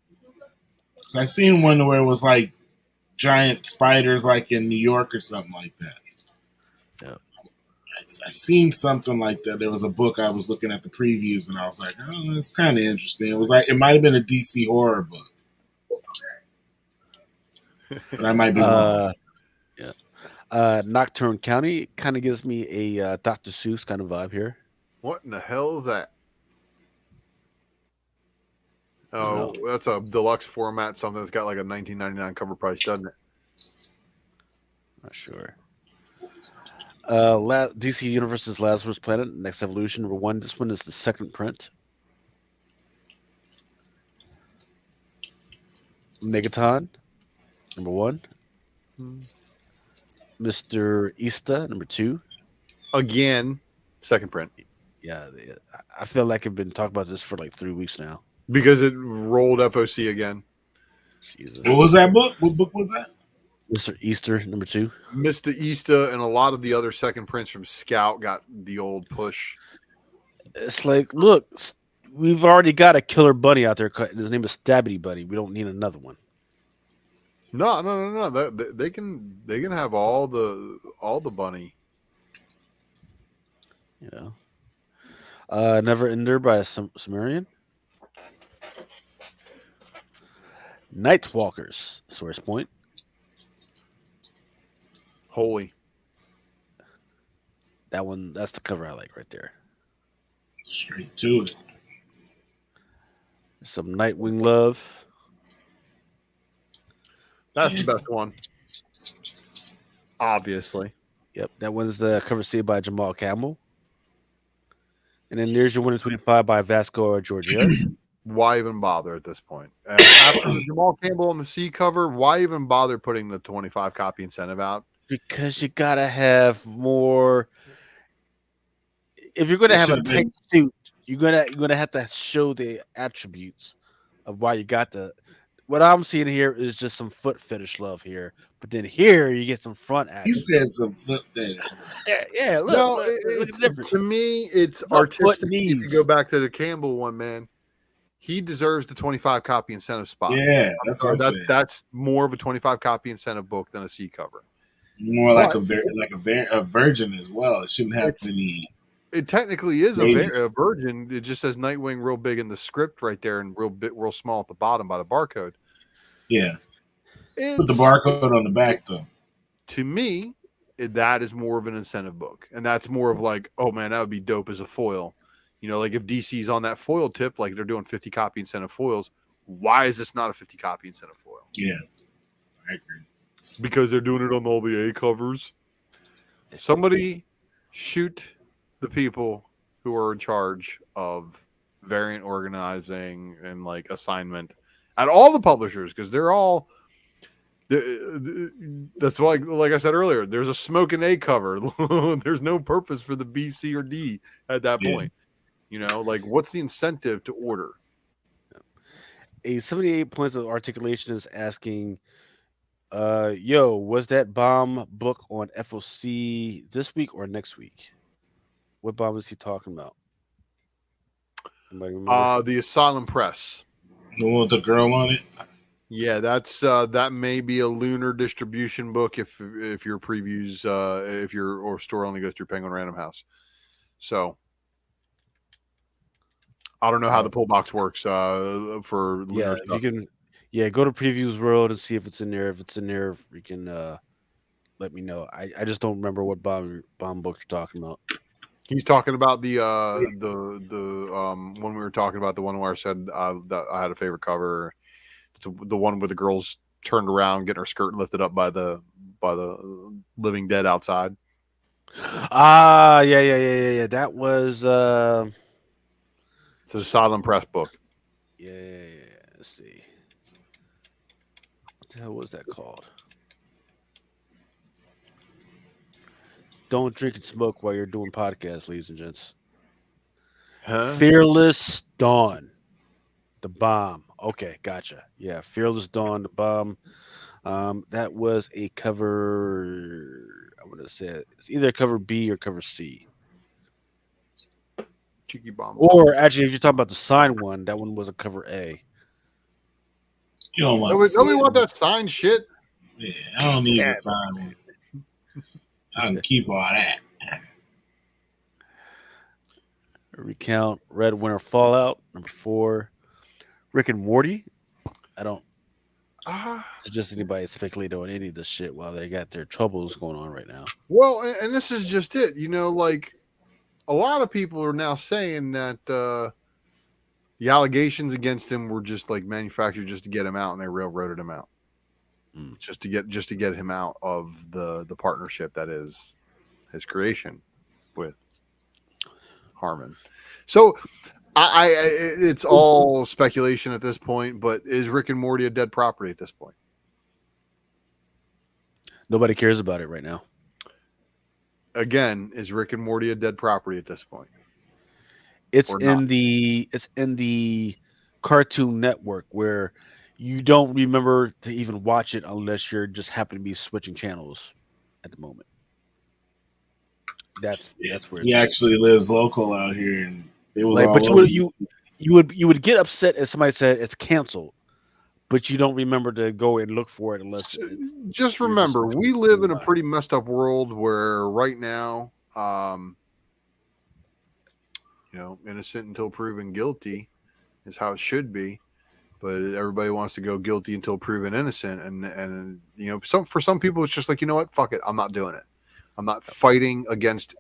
So I seen one where it was like giant spiders, like in New York or something like that. Yeah. I seen something like that. There was a book I was looking at the previews, and I was like, "Oh, it's kind of interesting." It was like it might have been a DC horror book, but I might be wrong. Nocturne County kind of gives me a Dr. Seuss kind of vibe here. What in the hell is that? Oh, that's a deluxe format, something that's got like a $19.99 cover price, doesn't it? Not sure. DC Universe's Lazarus Planet, Next Evolution, number 1. This one is the second print. Megaton, number 1. Hmm. Mr. Ista, number 2. Again, second print Yeah, I feel like I've been talking about this for like 3 weeks now. because it rolled FOC again. Jesus. What was that book? What book was that? Mr. Easter, number 2. Mr. Easta and a lot of the other second prints from Scout got the old push. It's like, look, we've already got a killer bunny out there. His name is Stabby Bunny. We don't need another one. No. They can have all the bunny. You know. Never Ender by Sumerian. Nightwalkers, Source Point. Holy. That one, that's the cover I like right there. Straight to it. Some Nightwing love. That's the best one. Obviously. Yep, that one's the cover C by Jamal Campbell. And then there's your 125 by Vasco or George Harris. Why even bother at this point? After the Jamal Campbell on the C cover, why even bother putting the 25 copy incentive out? Because you gotta have more. If you're gonna It have a should've tight been- suit, you're gonna have to show the attributes of why you got the. What I'm seeing here is just some foot fetish love here, but then here you get some front He action. said some foot fetish. Yeah. Look, No, look at the difference. to me, it's It's not foot artistic. If you knees. go back to the Campbell one, man, he deserves the 25 copy incentive spot. Yeah, that's what I'm saying. That's more of a 25 copy incentive book than a C cover. More like But- a virgin as well. It shouldn't have It's- any. It technically is Maybe. a virgin. It just says Nightwing real big in the script right there and real small at the bottom by the barcode. Yeah, It's, put the barcode on the back though. to me, that is more of an incentive book. And that's more of like, oh man, that would be dope as a foil. You know, like if DC's on that foil tip, like they're doing 50 copy incentive foils, why is this not a 50 copy incentive foil? Yeah, I agree. Because they're doing it on all the A covers. Somebody shoot the people who are in charge of variant organizing and like assignment at all the publishers, because they're all. That's why, like I said earlier, there's a smoking A cover. There's no purpose for the B, C, or D at that Yeah. point. You know, like what's the incentive to order? A 78 points of articulation is asking, yo, was that bomb book on FOC this week or next week? What bomb is he talking about? Anybody remember? The Asylum Press. The one with the girl on it. Yeah, that's that may be a lunar distribution book if your previews if your or store only goes through Penguin Random House. So I don't know how the pull box works for lunar Yeah, if stuff. you can, go to Previews World and see if it's in there. If it's in there, you can let me know. I just don't remember what bomb book you're talking about. He's talking about the when we were talking about the one where I said that I had a favorite cover. It's the one where the girl's turned around, getting her skirt lifted up by the living dead outside. Ah, yeah. That was It's an Asylum Press book. yeah. Let's see. What the hell was that called? Don't drink and smoke while you're doing podcasts, ladies and gents. Huh? Fearless Dawn, the bomb. Okay, gotcha. Yeah, Fearless Dawn, the bomb. That was a cover. I would have said it's either cover B or cover C. Cheeky bomb. Or actually, if you're talking about the signed one, that one was a cover A. You don't want. Nobody want that signed shit. Yeah, I don't need to sign one. I can keep all that. Recount Red Winter Fallout. Number 4, Rick and Morty. I don't suggest anybody speculate on any of this shit while they got their troubles going on right now. Well, and this is just it. You know, like a lot of people are now saying that the allegations against him were just like manufactured just to get him out, and they railroaded him out. Just to get him out of the partnership that is his creation with Harmon. So It's all speculation at this point, but is Rick and Morty a dead property at this point? Nobody cares about it right now. Again, is Rick and Morty a dead property at this point? It's Or in not? the Cartoon Network where you don't remember to even watch it unless you're just happen to be switching channels at the moment. Yeah. That's where He it's at. actually lives local out here, and it was Like, but all over. you would get upset if somebody said it's canceled, but you don't remember to go and look for it unless Just you're just remember, switching we live in a nearby. pretty messed up world where right now, innocent until proven guilty is how it should be. But everybody wants to go guilty until proven innocent, and for some people, it's just like, you know what, fuck it, I'm not doing it. I'm not fighting against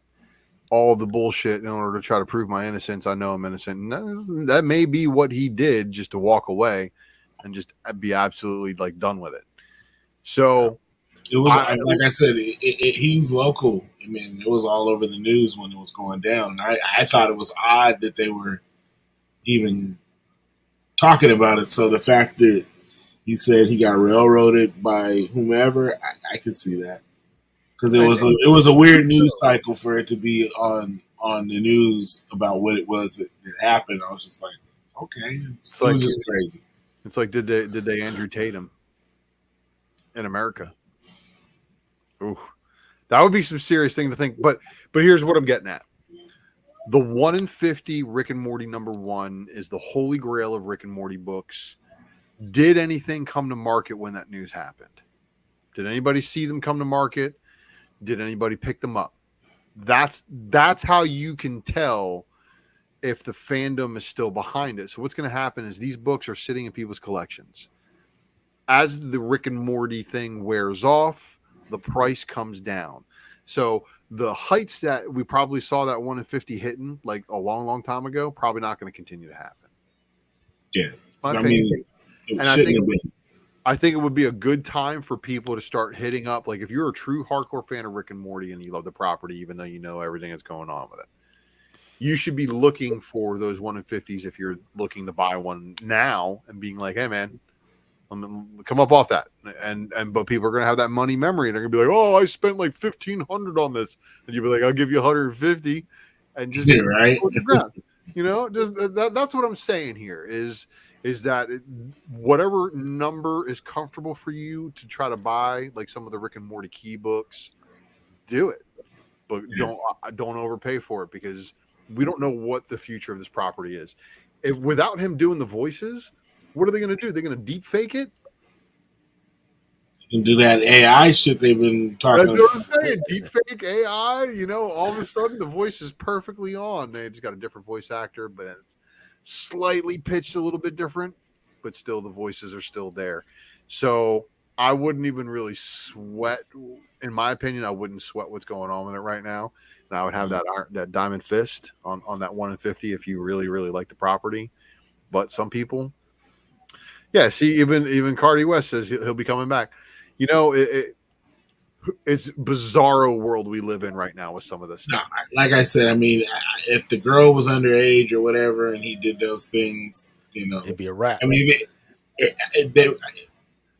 all the bullshit in order to try to prove my innocence. I know I'm innocent, and that may be what he did, just to walk away and just be absolutely like done with it. So It was like I said, he's local. I mean, it was all over the news when it was going down. I thought it was odd that they were even talking about it. So the fact that he said he got railroaded by whomever, I could see that, because it was a weird news cycle for it to be on the news about what it was that happened. I was just like, okay, it was just crazy. It's like, did they Andrew Tate him in America? Ooh, that would be some serious thing to think. But here's what I'm getting at: the 1 in 50 Rick and Morty #1 is the holy grail of Rick and Morty books. Did anything come to market when that news happened? Did anybody see them come to market? Did anybody pick them up? That's how you can tell if the fandom is still behind it. So what's going to happen is these books are sitting in people's collections. As the Rick and Morty thing wears off, the price comes down. So the heights that we probably saw that 1 in 50 hitting like a long, long time ago, probably not going to continue to happen. Yeah. My So, I opinion. mean, it And I think it would be a good time for people to start hitting up. Like, if you're a true hardcore fan of Rick and Morty and you love the property, even though you know everything that's going on with it, you should be looking for those 1 in 50s if you're looking to buy one now and being like, hey, man, come up off that. But people are going to have that money memory, and they're going to be like, oh, I spent like $1,500 on this. And you'll be like, I'll give you 150 and just yeah, right. just that's what I'm saying here is that whatever number is comfortable for you to try to buy, like some of the Rick and Morty key books, do it, but don't overpay for it, because we don't know what the future of this property is. Without him doing the voices, what are they going to do? They're going to deep fake it And do that AI shit they've been talking That's about. what I'm saying. Deep fake AI, all of a sudden the voice is perfectly on. They just got a different voice actor, but it's slightly pitched a little bit different, but still the voices are still there. So I wouldn't even really sweat. In my opinion, I wouldn't sweat what's going on with it right now. And I would have that diamond fist on that 1 in 50 if you really, really like the property. But some people, yeah, see, even Cardi West says he'll be coming back. It's bizarro world we live in right now with some of this No, stuff. like I said, I mean, if the girl was underage or whatever, and he did those things, It'd be a wrap. I mean,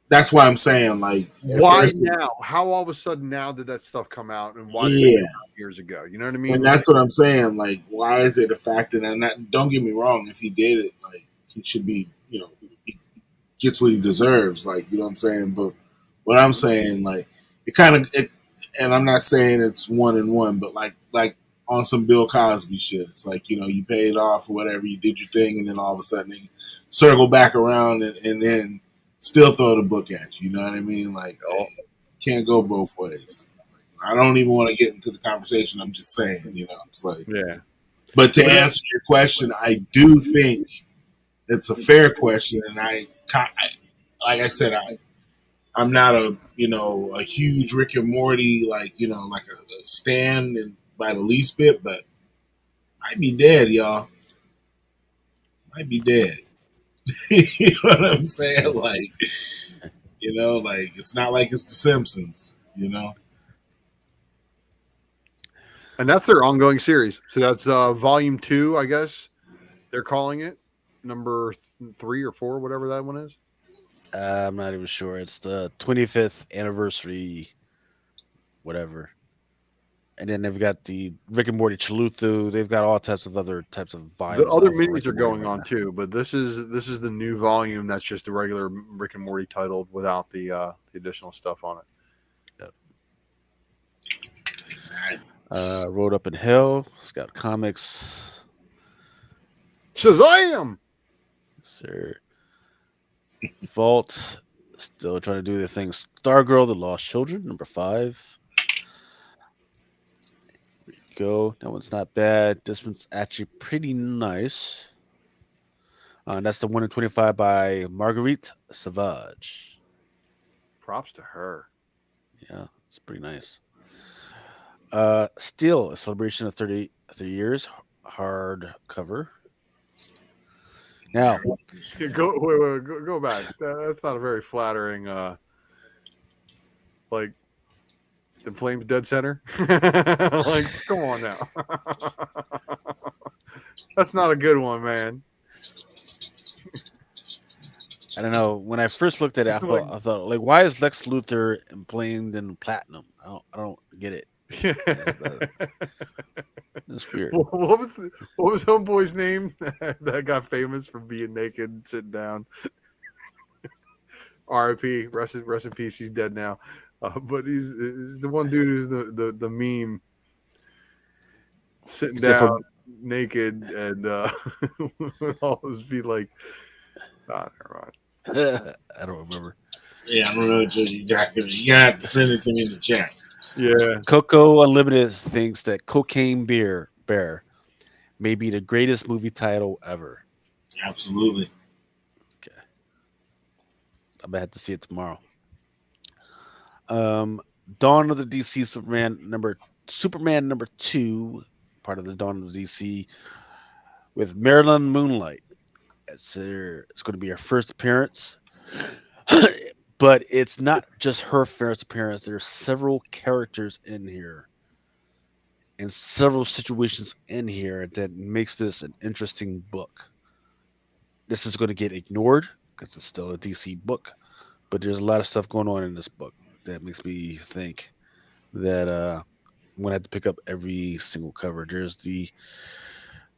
that's why I'm saying, like, Why now? How all of a sudden now did that stuff come out, and why did it come out years ago? You know what I mean? And that's what I'm saying. Like, why is it a factor? And don't get me wrong, if he did it, like, he should be, he gets what he deserves. Like, you know what I'm saying? But what I'm saying, like, and I'm not saying it's 1 in 1, but like on some Bill Cosby shit. It's like, you paid off or whatever, you did your thing, and then all of a sudden they circle back around and then still throw the book at you. You know what I mean? Like, can't go both ways. I don't even want to get into the conversation. I'm just saying, it's like, yeah. But to answer your question, I do think it's a fair question, and like I said, I'm not a huge Rick and Morty like a stan and by the least bit, but might be dead, y'all. Might be dead. You know what I'm saying? Like, like it's not like it's The Simpsons, And that's their ongoing series. So that's volume 2, I guess. They're calling it number 3 or 4, whatever that one is. I'm not even sure. It's the 25th anniversary, whatever. And then they've got the Rick and Morty Chaluthu. They've got all types of other types of The volumes other out for minis Rick are and Morty going right on now. too, but this is the new volume that's just the regular Rick and Morty titled without the additional stuff on it. Rolled Up in Hell. Scout Comics. Shazam! Sir. Vault. Still trying to do their thing. Stargirl, The Lost Children, number 5. Go. That one's not bad. This one's actually pretty nice. That's the 1 in 25 by Marguerite Savage. Props to her. Yeah, it's pretty nice. Still a celebration of 30 years, hardcover. Now, Go back. That's not a very flattering. Like the Flames dead center. Like, come on now. That's not a good one, man. I don't know. When I first looked at it, I thought, like, why is Lex Luthor blamed in platinum? I don't get it. It's weird. What was Homeboy's name that got famous for being naked, sitting down? R.I.P. Rest in peace. He's dead now. But he's the one dude who's the meme, sitting Except down naked and would always be like, never mind. I don't remember. Yeah, I don't know what you're talking about. You got to send it to me in the chat. Yeah. Coco Unlimited thinks that Cocaine Bear may be the greatest movie title ever. Absolutely. Okay. I'm gonna have to see it tomorrow. Dawn of the DC Superman number 2, part of the Dawn of the DC with Marilyn Moonlight. It's going to be her first appearance. But it's not just her first appearance. There's several characters in here and several situations in here that makes this an interesting book. This is going to get ignored because it's still a DC book, but there's a lot of stuff going on in this book that makes me think that I'm going to have to pick up every single cover. There's the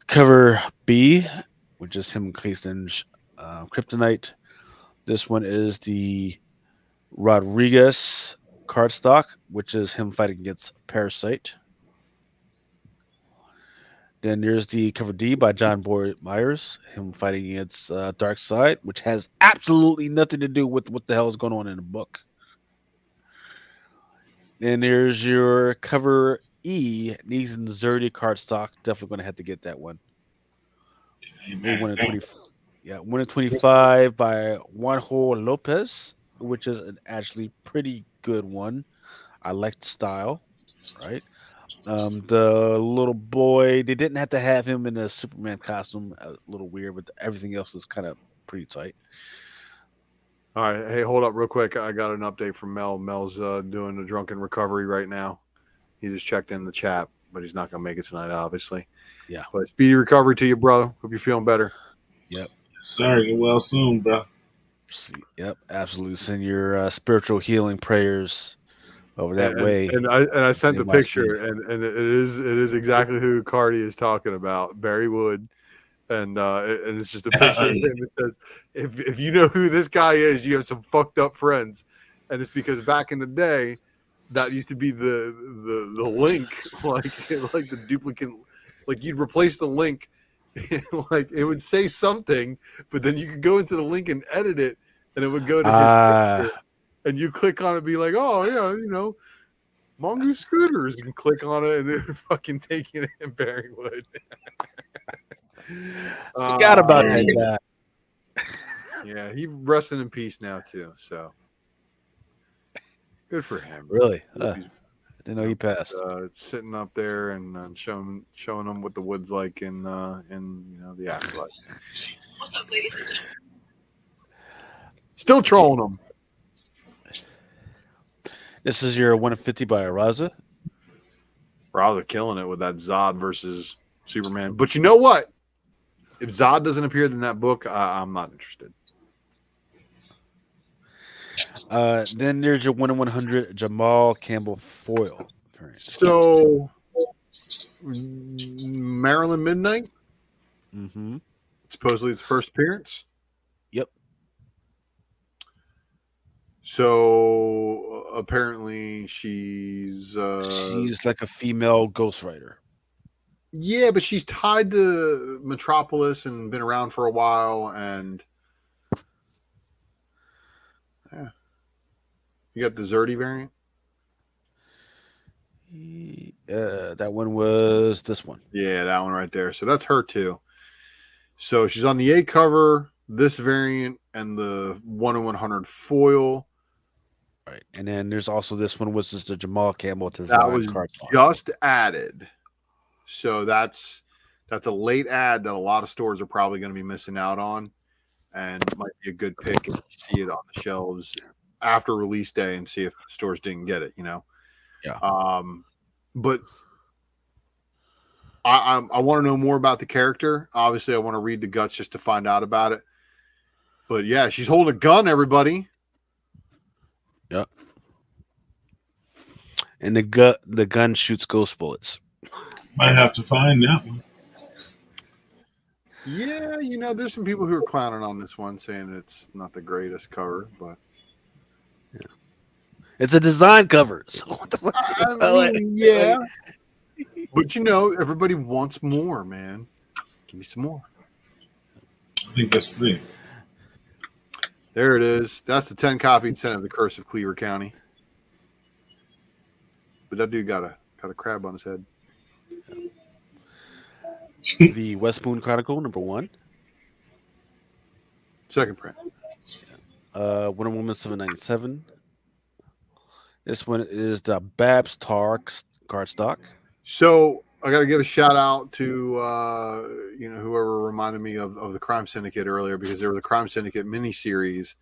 cover B, which is him casting Kryptonite. This one is the Rodriguez cardstock, which is him fighting against Parasite. Then there's the cover D by John Boyd Myers, him fighting against Dark Side, which has absolutely nothing to do with what the hell is going on in the book. Then there's your cover E, Nathan Zerdy cardstock. Definitely going to have to get that one. Amen. 1 in 25 by Juanjo Lopez, which is an actually pretty good one. I like the style, right? The little boy, they didn't have to have him in a Superman costume. A little weird, but everything else is kind of pretty tight. All right. Hey, hold up real quick. I got an update from Mel. Mel's doing a drunken recovery right now. He just checked in the chat, but he's not going to make it tonight, obviously. Yeah. But speedy recovery to you, brother. Hope you're feeling better. Yep. Sir, get well soon, bro. Yep. Absolutely. Send your spiritual healing prayers over that way. And I sent the in my picture, sleep. and it is exactly who Cardi is talking about, Barry Wood. And it's just a picture of him that says, if you know who this guy is, you have some fucked up friends. And it's because back in the day, that used to be the link, like the duplicate, like you'd replace the link, like it would say something, but then you could go into the link and edit it, and it would go to his picture, and you click on it and be like, oh yeah, Mongoose Scooters, and click on it, and it would fucking take you to Barry Wood. Forgot about that guy. Yeah, he resting in peace now too. So good for him. Really? I He's, didn't know he passed. sitting up there and showing them what the wood's like in the afterlife. What's up, ladies and gentlemen? Still trolling them. This is your 1 in 50 by Araza. Rather killing it with that Zod versus Superman. But you know what? If Zod doesn't appear in that book, I'm not interested. Then there's your 1 in 100 Jamal Campbell foil variant. So, Maryland Midnight, Mm-hmm. supposedly its first appearance. Yep. So, apparently she's She's like a female ghostwriter. yeah, but she's tied to Metropolis and been around for a while, and yeah, you got the Zerdy variant. That one was this one. Yeah, that one right there. So that's her too. So she's on the A cover, this variant, and the 1 in 100 foil. Right. And then there's also this one, which is the Jamal Campbell design That was card. just added. So that's a late ad that a lot of stores are probably going to be missing out on, and might be a good pick if you see it on the shelves after release day and see if stores didn't get it. Yeah. But I want to know more about the character. Obviously, I want to read the guts just to find out about it. But yeah, she's holding a gun, everybody. Yep. And the gun shoots ghost bullets. Might have to find that one. Yeah, there's some people who are clowning on this one, saying it's not the greatest cover, but It's a design cover. So what the fuck? I mean, yeah. But everybody wants more, man. Give me some more. I think that's the thing. There it is. That's the 10-copied set of The Curse of Cleaver County. But that dude got a crab on his head. The West Moon Chronicle #1. Second print. Wonder Woman 797. This one is the Babs Tar cardstock. So I got to give a shout out to whoever reminded me of the Crime Syndicate earlier, because there was a Crime Syndicate miniseries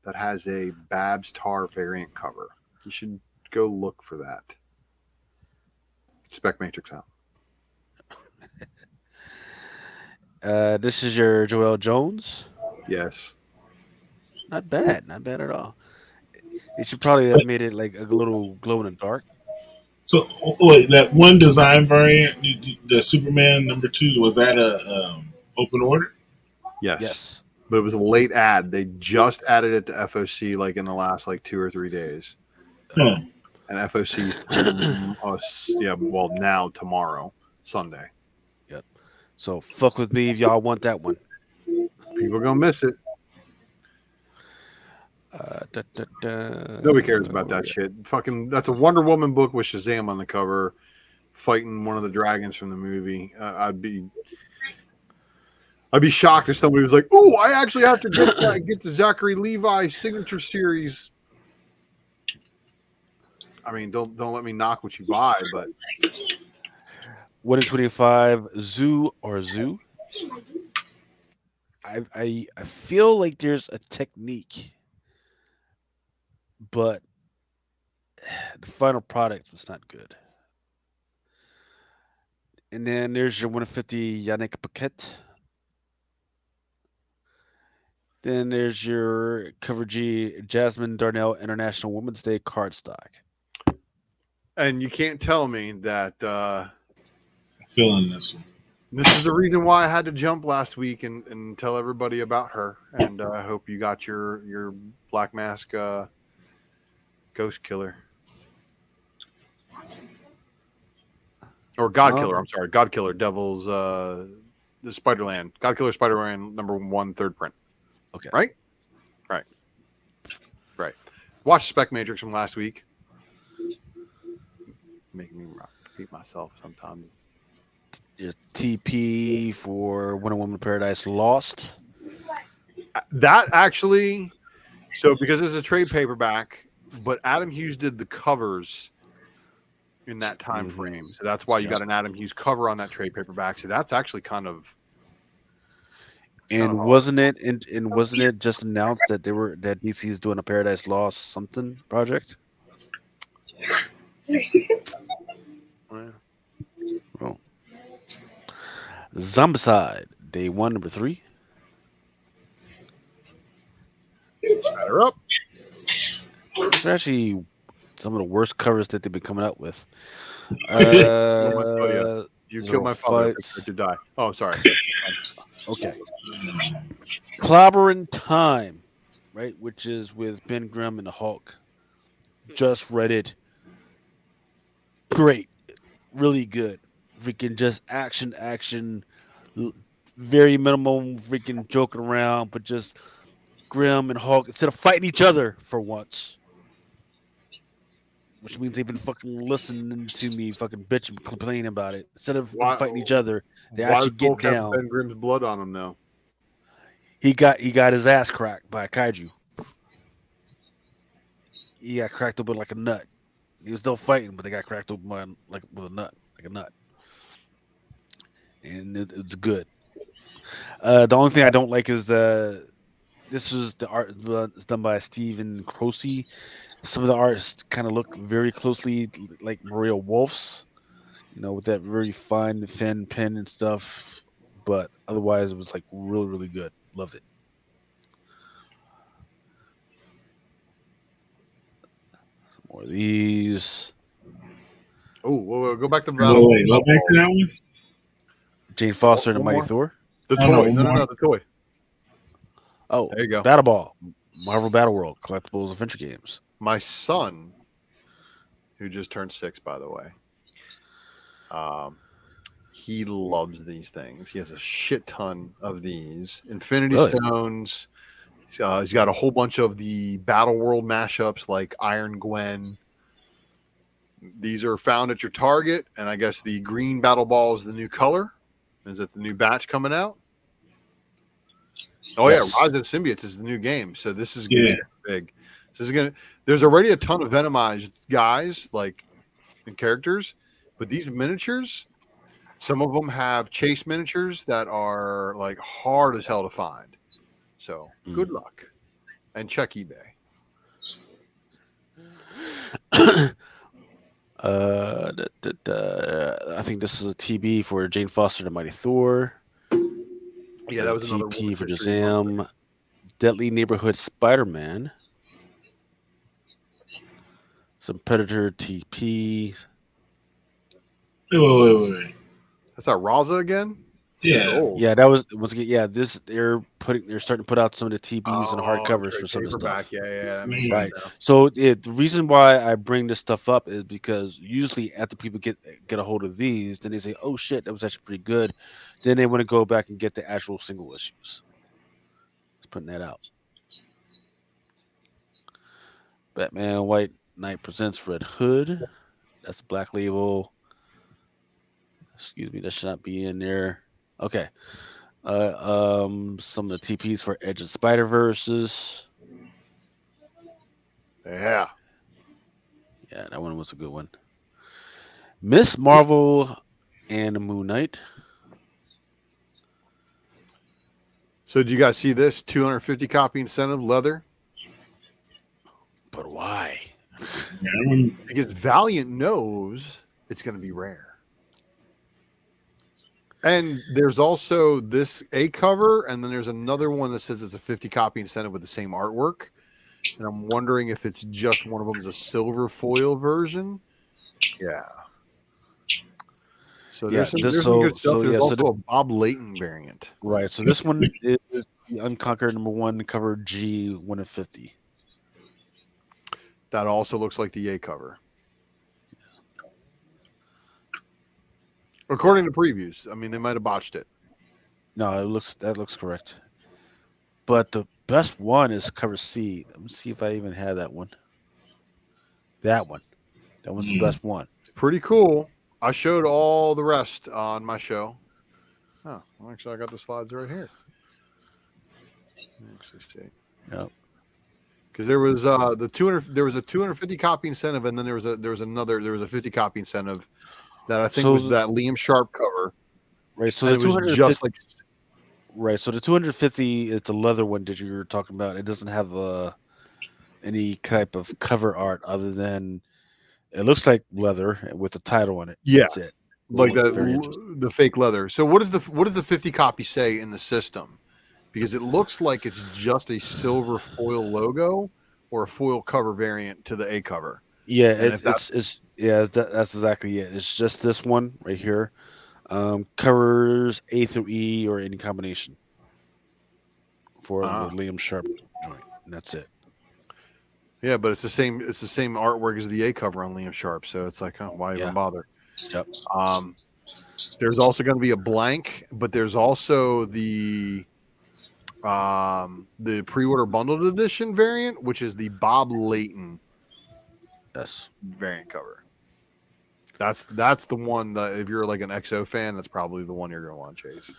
that has a Babs Tar variant cover. You should go look for that. Spec Matrix out. This is your Joelle Jones. Yes. Not bad at all. They should probably have made it like a little glow in the dark. So, wait, that one design variant, the Superman #2, was that a open order? Yes. But it was a late ad. They just added it to FOC like in the last 2 or 3 days. Hmm. And FOC's us, now tomorrow, Sunday. Yep. So fuck with me if y'all want that one. People are gonna miss it. Nobody cares about that shit. Fucking, that's a Wonder Woman book with Shazam on the cover, fighting one of the dragons from the movie. I'd be shocked if somebody was like, "Ooh, I actually have to get the Zachary Levi signature series." I mean, don't let me knock what you buy, but 1 in 25 Zoo or Zoo. I feel like there's a technique, but the final product was not good. And then there's your 150 Yannick Paquette. Then there's your Cover G Jasmine Darnell International Women's Day cardstock. and you can't tell me that I'm feeling this one. this is the reason why I had to jump last week and tell everybody about her. And I hope you got your Black Mask Ghost Killer. Or God Killer, I'm sorry. God Killer, Devil's the Spider-Man. God Killer Spider-Man #1, third print. Okay. Right? Right. Watch Spec Matrix from last week. Making me repeat myself sometimes. There's TP for Wonder Woman Paradise Lost. That actually, so because it's a trade paperback, but Adam Hughes did the covers in that time frame. So that's why you got an Adam Hughes cover on that trade paperback. So that's actually kind of. And wasn't it just announced that that DC is doing a Paradise Lost something project? Oh. Zombicide, Day one, number 3. Batter up. These are actually some of the worst covers that they've been coming out with. What am I tell you? You Zero killed my father. I fights. think to die. Oh, sorry. Okay. Clobbering Time, right? Which is with Ben Grimm and the Hulk. Just read it. Great. Really good. Freaking just action. Very minimum freaking joking around, but just Grimm and Hulk instead of fighting each other for once. Which means they've been fucking listening to me fucking bitch and complain about it. Instead of Why- fighting each other, they Why actually does get Hulk have down. Ben Grimm's blood on him now? He got his ass cracked by a kaiju. He got cracked open like a nut. He was still fighting, but they got cracked open by, like with a nut, like a nut. And it's good. The only thing I don't like is this was the art it's done by Stephen Crosey. Some of the arts kind of look very closely like Maria Wolf's, with that very fine thin pen and stuff. But otherwise, it was like really good. Loved it. Some more of these. Oh, whoa, go back to Wait, battle. go back to that one. Jane Foster and the One Mighty more? Thor. The Oh, toy. no, No, the toy. Oh, There you go. Battle Ball, Marvel Battle World, collectibles adventure games. My son, who just turned 6, by the way, he loves these things. He has a shit ton of these Infinity Really? Stones. He's got a whole bunch of the Battle World mashups like Iron Gwen. These are found at your Target, and I guess the green Battle Ball is the new color. Is it the new batch coming out? Oh Yes. yeah, Rise of the Symbiotes is the new game, so this is gonna Yeah. be big. So this is gonna. There's already a ton of Venomized guys like and characters, but these miniatures, some of them have chase miniatures that are like hard as hell to find. So good luck, and check eBay. I think this is a TB for Jane Foster and the Mighty Thor. Yeah, that was another TP Women's for History Month. Shazam. Deadly Neighborhood Spider-Man. Some Predator TP. Wait. That's our Raza again. Yeah. Oh, Yeah, that was once again. Yeah, they're starting to put out some of the TBs and hardcovers straight for some of the stuff. paperback. Yeah, that makes Right. sense now. So the reason why I bring this stuff up is because usually after people get a hold of these, then they say, "Oh shit, that was actually pretty good." Then they want to go back and get the actual single issues. Just putting that out. Batman White Knight presents Red Hood. That's Black Label. Excuse me, that should not be in there. Okay. Some of the TPs for Edge of Spider Verses. Yeah. Yeah, that one was a good one. Miss Marvel and Moon Knight. So, do you guys see this 250 copy incentive leather? But why? Because Valiant knows it's going to be rare. And there's also this A cover, and then there's another one that says it's a 50 copy incentive with the same artwork. And I'm wondering if it's just one of them is a silver foil version. Yeah. So Yeah, there's some good stuff. so There's yeah, so also a Bob Layton variant. Right. So this one is the Unconquered #1 cover G 1 of 50. That also looks like the A cover. According to previews. I mean, they might have botched it. No, that looks correct. But the best one is cover C. Let me see if I even have that one. That one. That one's the best one. Pretty cool. I showed all the rest on my show. Oh, well, actually, I got the slides right here. Actually, see. Yep. Because there was the 200. There was a 250 copy incentive, and then there was a 50 copy incentive that I think So was that Liam Sharp cover. Right. So And the it was 250 just like right. So the 250 is the leather one that you were talking about. It doesn't have any type of cover art other than it looks like leather with a title on it. Yeah. That's it. like that Very interesting. the fake leather. So what does the 50 copy say in the system? Because it looks like it's just a silver foil logo or a foil cover variant to the A cover. Yeah, And if that it's yeah, that's exactly it. It's just this one right here. Covers A through E or any combination for the Liam Sharp joint, and that's it. yeah, but it's the same artwork as the A cover on Liam Sharp, so it's like, oh, why Yeah. even bother? Yep. There's also going to be a blank, but there's also the pre-order bundled edition variant, which is the Bob Layton Yes. variant cover. That's the one that if you're like an XO fan, that's probably the one you're going to want to chase.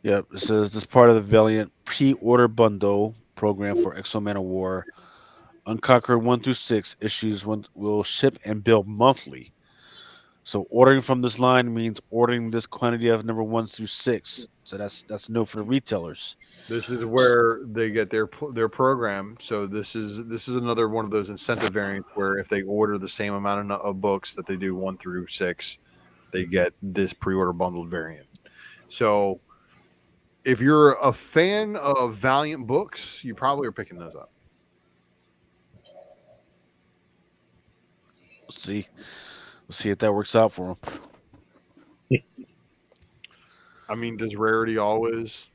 Yep. It says this part of the Valiant pre-order bundle program for Exo Man of War. Unconquered 1 through 6 issues will ship and bill monthly. So ordering from this line means ordering this quantity of number 1 through 6. So that's no for the retailers. This is where they get their program. So this is another one of those incentive variants where if they order the same amount of books that they do 1 through 6, they get this pre-order bundled variant. So if you're a fan of Valiant books, you probably are picking those up. We'll see if that works out for them. I mean, does rarity always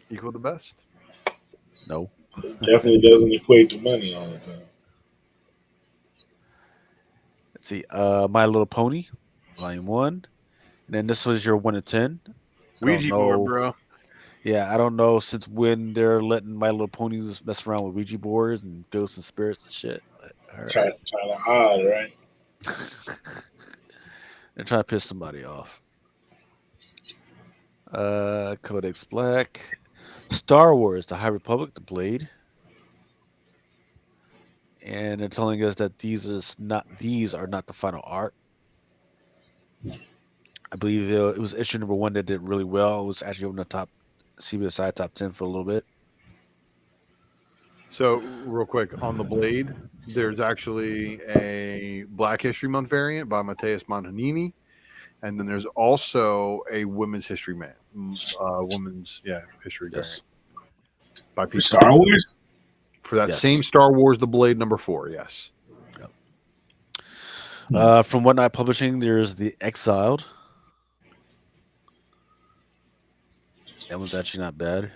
equal the best? No. Definitely doesn't equate to money all the time. Let's see. My Little Pony, Volume 1. And then this was your 1 to 10. Ouija board, bro. Yeah, I don't know since when they're letting My Little Ponies mess around with Ouija boards and ghosts and spirits and shit. But, all right. Kind of odd, right? They're trying to piss somebody off. Codex Black. Star Wars, The High Republic, The Blade. And they're telling us that these are not the final art. I believe it was issue number 1 that did really well. It was actually on the top CBSI top 10 for a little bit. So, real quick on the Blade, there's actually a Black History Month variant by Mateus Manhanini, and then there's also a Women's History history variant by For Star Wars. For that same Star Wars, the Blade number 4, yes. From Whatnot Publishing, there's The Exiled. That one's actually not bad.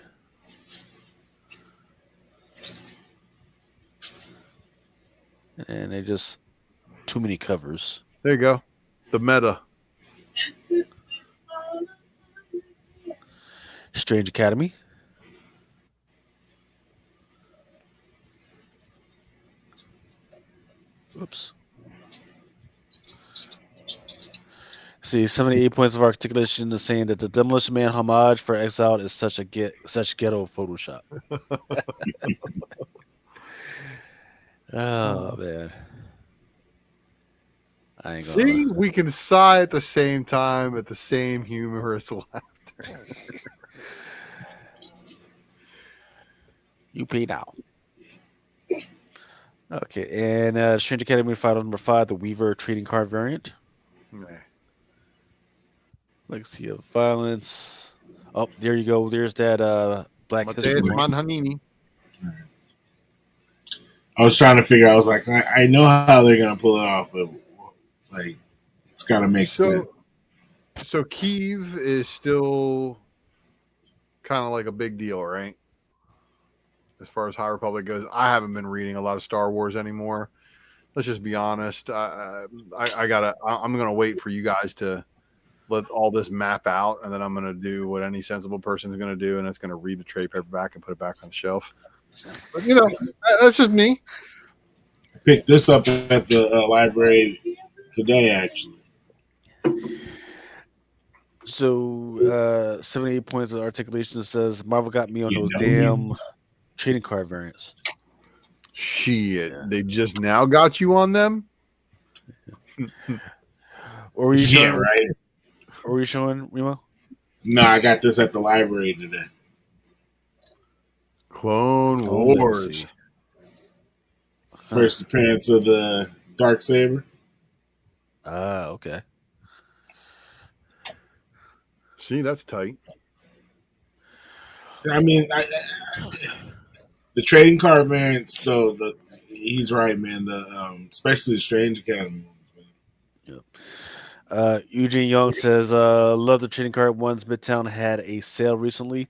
And they just too many covers. There you go. The meta. Strange Academy. Oops. See, 78 points of articulation is saying that the Demolition Man homage for Exiled is such ghetto Photoshop. Oh man. I ain't gonna See, we can sigh at the same time at the same humorous laughter. You pay now. Okay, and Strange Academy final number 5, the Weaver trading card variant. Legacy of Violence. Oh, there you go. There's that Black History Mateus Month. Manhanini. I was trying to figure out. I was like, I know how they're gonna pull it off, but like, it's gotta make sense. So Kiev is still kind of like a big deal, right? As far as High Republic goes, I haven't been reading a lot of Star Wars anymore. Let's just be honest. I'm gonna wait for you guys to let all this map out, and then I'm gonna do what any sensible person is gonna do, and it's gonna read the trade paperback and put it back on the shelf. But that's just me. I picked this up at the library today, actually. So 78 points of articulation says Marvel got me on those damn trading card variants. Shit, they just now got you on them. Or were you showing, right. Or were you showing Remo? No, I got this at the library today. Clone Wars. First appearance of the Darksaber. Okay. See, that's tight. I mean, the trading card variants, though, he's right, man. Especially the Strange Academy. Eugene Young says, love the trading card ones. Midtown had a sale recently.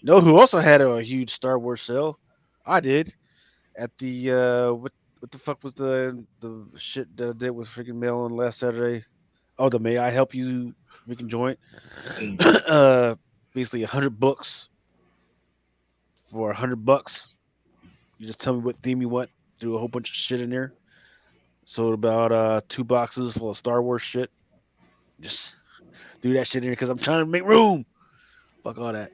Know who also had a huge Star Wars sale? I did at the what the fuck was the shit that I did with freaking mail on last Saturday? Oh, the May I Help You freaking joint. uh, basically 100 books for $100. You just tell me what theme you want. Do a whole bunch of shit in there. Sold about 2 boxes full of Star Wars shit. Just do that shit in here because I'm trying to make room. Fuck all that.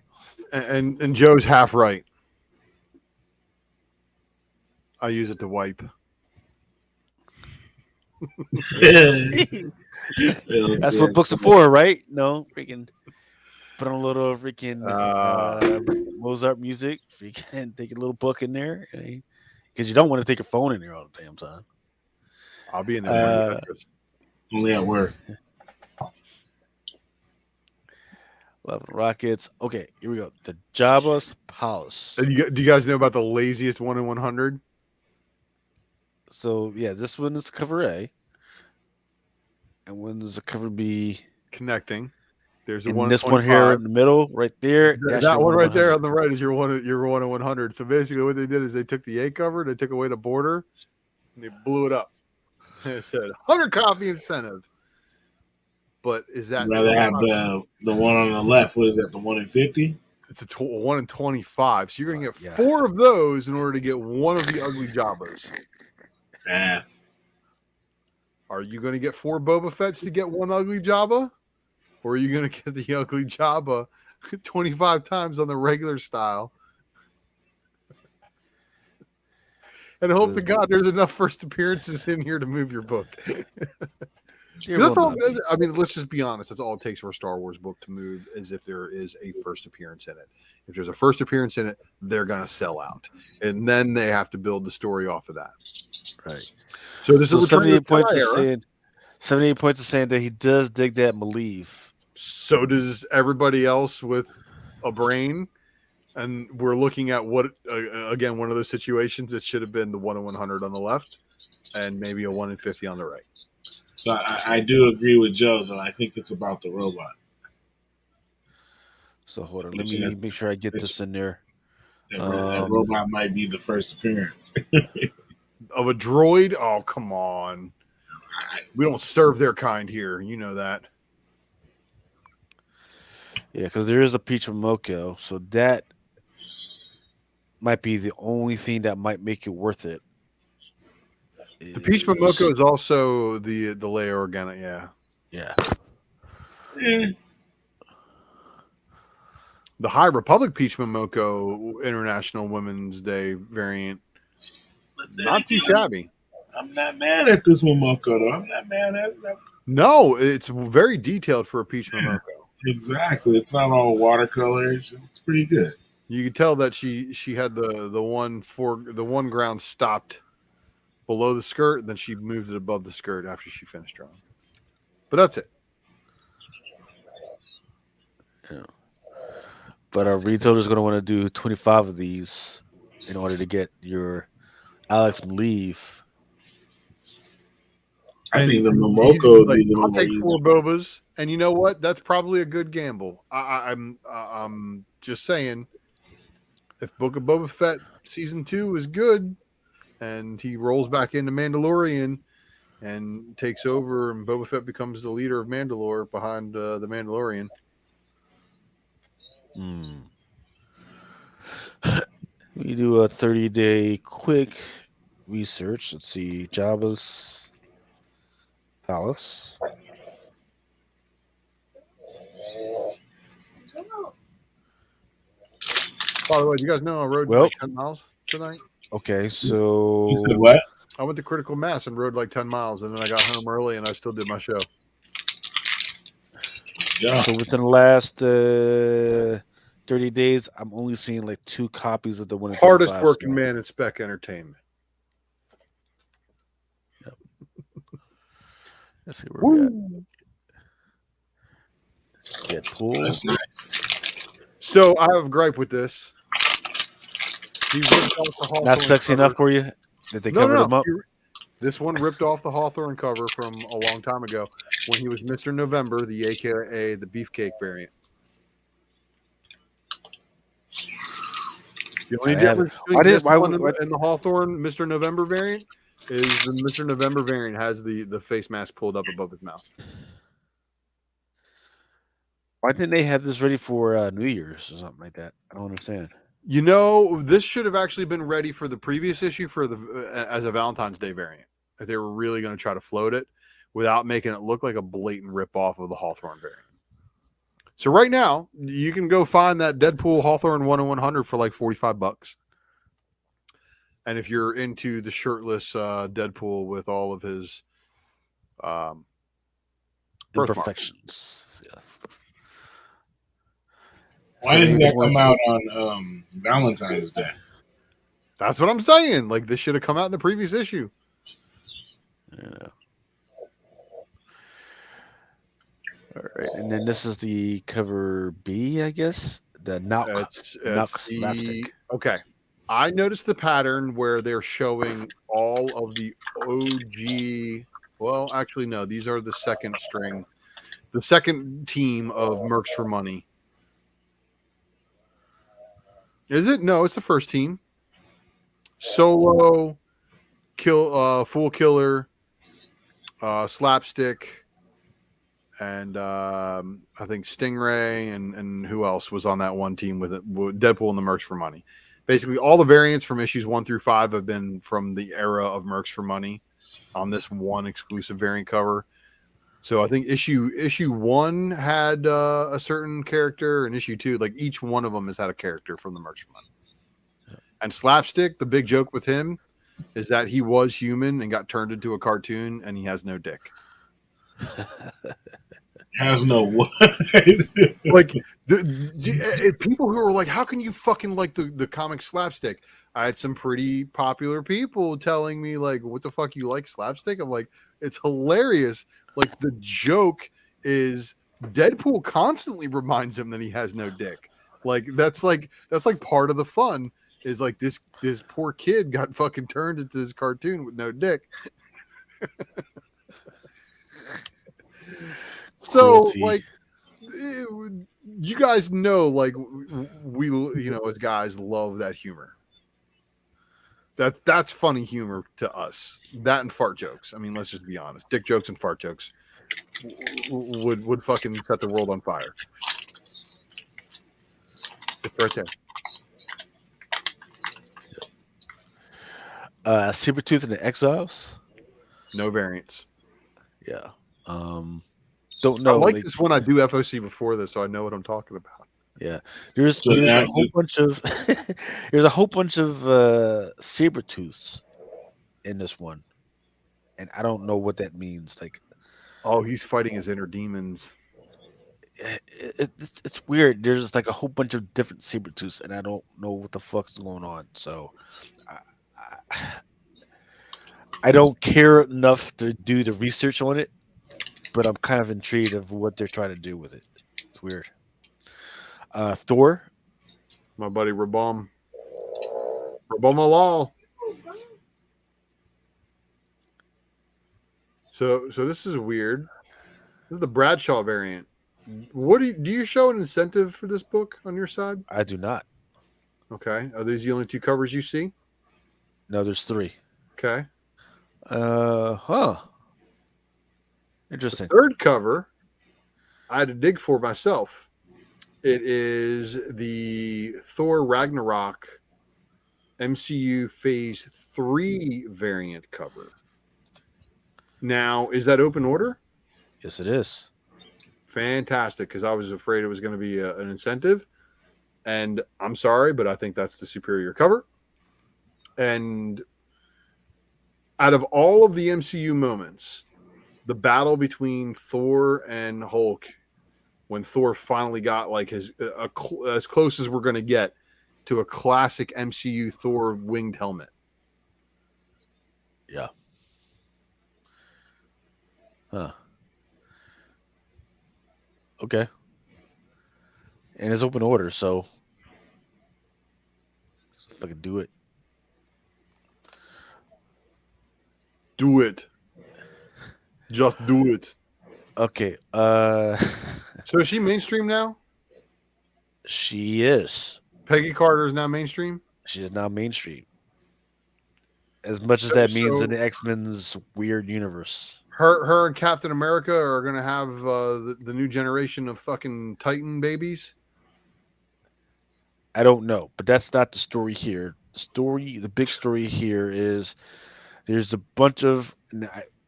And Joe's half right. I use it to wipe. That's what books are for, right? No, freaking put on a little freaking Mozart music. Freaking take a little book in there because you don't want to take your phone in there all the damn time. I'll be in there. Only at work. Love Rockets. Okay, here we go. The Jabba's Palace. Do you guys know about the laziest 1 in 100? So yeah, this one is cover A, and when does the cover B? Connecting. There's a And 1 in this one 25. here in the middle, right there. That one right there on the right is your 1 in 100. So basically, what they did is they took the A cover, they took away the border, and they blew it up. And it said 100 copy incentive. But is that I'd rather have the one on the left? What is that? The 1 in 50? It's a 1 in 25. So you're going to get 4 of those in order to get one of the ugly Jabbas. Math. Are you going to get 4 Boba Fett's to get one ugly Jabba? Or are you going to get the ugly Jabba 25 times on the regular style? And hope to God there's enough first appearances in here to move your book. That's all, I mean, let's just be honest. That's all it takes for a Star Wars book to move, is if there is a first appearance in it. If there's a first appearance in it, they're going to sell out. And then they have to build the story off of that. Right. So this is 78 points of saying 78 points of saying that he does dig that Maleev. So does everybody else with a brain. And we're looking at what, again, one of those situations. It should have been the 1 in 100 on the left and maybe a 1 in 50 on the right. So I do agree with Joe, though. I think it's about the robot. So hold on. Let me make sure I get this in there. That robot might be the first appearance. Of a droid? Oh, come on. We don't serve their kind here. You know that. Yeah, because there is a Peach Momoko, so that might be the only thing that might make it worth it. The Peach Momoko is also the Leia Organa, yeah. Yeah. The High Republic Peach Momoko International Women's Day variant. Not too shabby. I'm not mad at this Momoko, though. I'm not mad at it. No, it's very detailed for a Peach Momoko. Exactly. It's not all watercolors. It's pretty good. You could tell that she had the one ground stopped below the skirt, and then she moved it above the skirt after she finished drawing. But that's it. Yeah. But our retailer is going to want to do 25 of these in order to get your Alex Maleev. I think the Momoko would be the I'll take more 4 Bobas, and you know what? That's probably a good gamble. I'm just saying, if Book of Boba Fett season 2 is good, and he rolls back into Mandalorian and takes over, and Boba Fett becomes the leader of Mandalore behind the Mandalorian. We do a 30-day quick research. Let's see, Jabba's Palace. By the way, do you guys know I rode like 10 miles tonight? Okay, so You said what? I went to Critical Mass and rode like 10 miles, and then I got home early, and I still did my show. Yeah. So within the last 30 days, I'm only seeing like 2 copies of the one. Hardest working man in spec entertainment. Let's see where we're at. Deadpool. That's nice. So I have a gripe with this. He ripped off the Hawthorne Not sexy cover. enough for you that they No, covered no, him no. up. This one ripped off the Hawthorne cover from a long time ago when he was Mr. November, the AKA the Beefcake variant. The only I have it. difference Why between did this why, one why and the Hawthorne Mr. November variant is the Mr. November variant has the face mask pulled up above his mouth. why didn't they have this ready for New Year's or something like that? I don't understand. You know, this should have actually been ready for the previous issue for the as a Valentine's Day variant. If they were really going to try to float it without making it look like a blatant rip off of the Hawthorne variant. So right now, you can go find that Deadpool Hawthorne 10100 for like $45. And if you're into the shirtless Deadpool with all of his birthmarks. Imperfections. Yeah. Why didn't that come out on Valentine's Day? That's what I'm saying. Like this should have come out in the previous issue. Yeah. All right, and then this is the cover B, I guess. The Nauk. It's Nauk the slapstick. okay. I noticed the pattern where they're showing all of the OG. Well, actually, no. These are the second string, the second team of Mercs for Money. Is it? No, it's the first team. Solo, Fool Killer, Slapstick, and I think Stingray and who else was on that one team with it? Deadpool and the Mercs for Money. Basically, all the variants from issues 1 through 5 have been from the era of Mercs for Money on this one exclusive variant cover. So I think issue 1 had a certain character, and issue 2, like each one of them has had a character from the Mercs for Money. And Slapstick, the big joke with him is that he was human and got turned into a cartoon, and he has no dick. Has no what? Like people who are like, how can you fucking like the comic Slapstick? I had some pretty popular people telling me like, what the fuck you like Slapstick? I'm like, it's hilarious. Like the joke is Deadpool constantly reminds him that he has no dick. Like that's like part of the fun is like this poor kid got fucking turned into this cartoon with no dick. So Cruelty. like you guys know like we as guys love that humor. That's funny humor to us. That and fart jokes. I mean, let's just be honest. Dick jokes and fart jokes would fucking set the world on fire. It's right there. Sabretooth and the Exiles. No variants. Yeah. Don't I know. like this when I do FOC before this, so I know what I'm talking about. Yeah. There's So a now whole bunch of there's a whole bunch of Sabretooths in this one. And I don't know what that means. Like Oh, he's fighting his inner demons. it's weird. There's like a whole bunch of different Sabretooths, and I don't know what the fuck's going on. So I don't care enough to do the research on it, but I'm kind of intrigued of what they're trying to do with it. It's weird. Thor. My buddy Rabom Malal. So this is weird. This is the Bradshaw variant. What do you show an incentive for this book on your side? I do not. Okay. Are these the only 2 covers you see? No, there's 3. Okay. Huh. The Interesting. third cover, I had to dig for myself. It is the Thor Ragnarok MCU Phase 3 variant cover. Now, is that open order? Yes, it is. Fantastic, because I was afraid it was going to be an incentive. And I'm sorry, but I think that's the superior cover. And out of all of the MCU moments, the battle between Thor and Hulk, when Thor finally got like as close as we're going to get to a classic MCU Thor winged helmet. Yeah. Huh. Okay. and it's open order, so let's fucking do it. Do it. Just do it. Okay. So is she mainstream now? She is. Peggy Carter is now mainstream. She is now mainstream. As much as So, that means in so the X Men's weird universe. her and Captain America are gonna have the new generation of fucking Titan babies. I don't know, but that's not the story here. The big story here is there's a bunch of.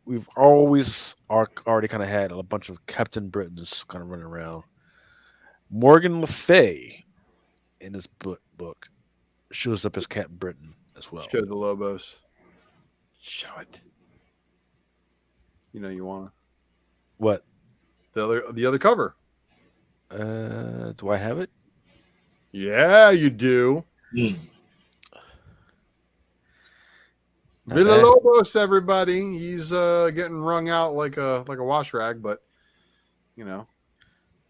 We've already kind of had a bunch of Captain Britons kind of running around. Morgan Le Fay in this book shows up as Captain Britain as well. Show the Lobos. Show it. You know you want What? the other cover. Do I have it? Yeah, you do. Mm. Not Villa bad. Lobos, everybody. He's getting wrung out like a wash rag, but you know,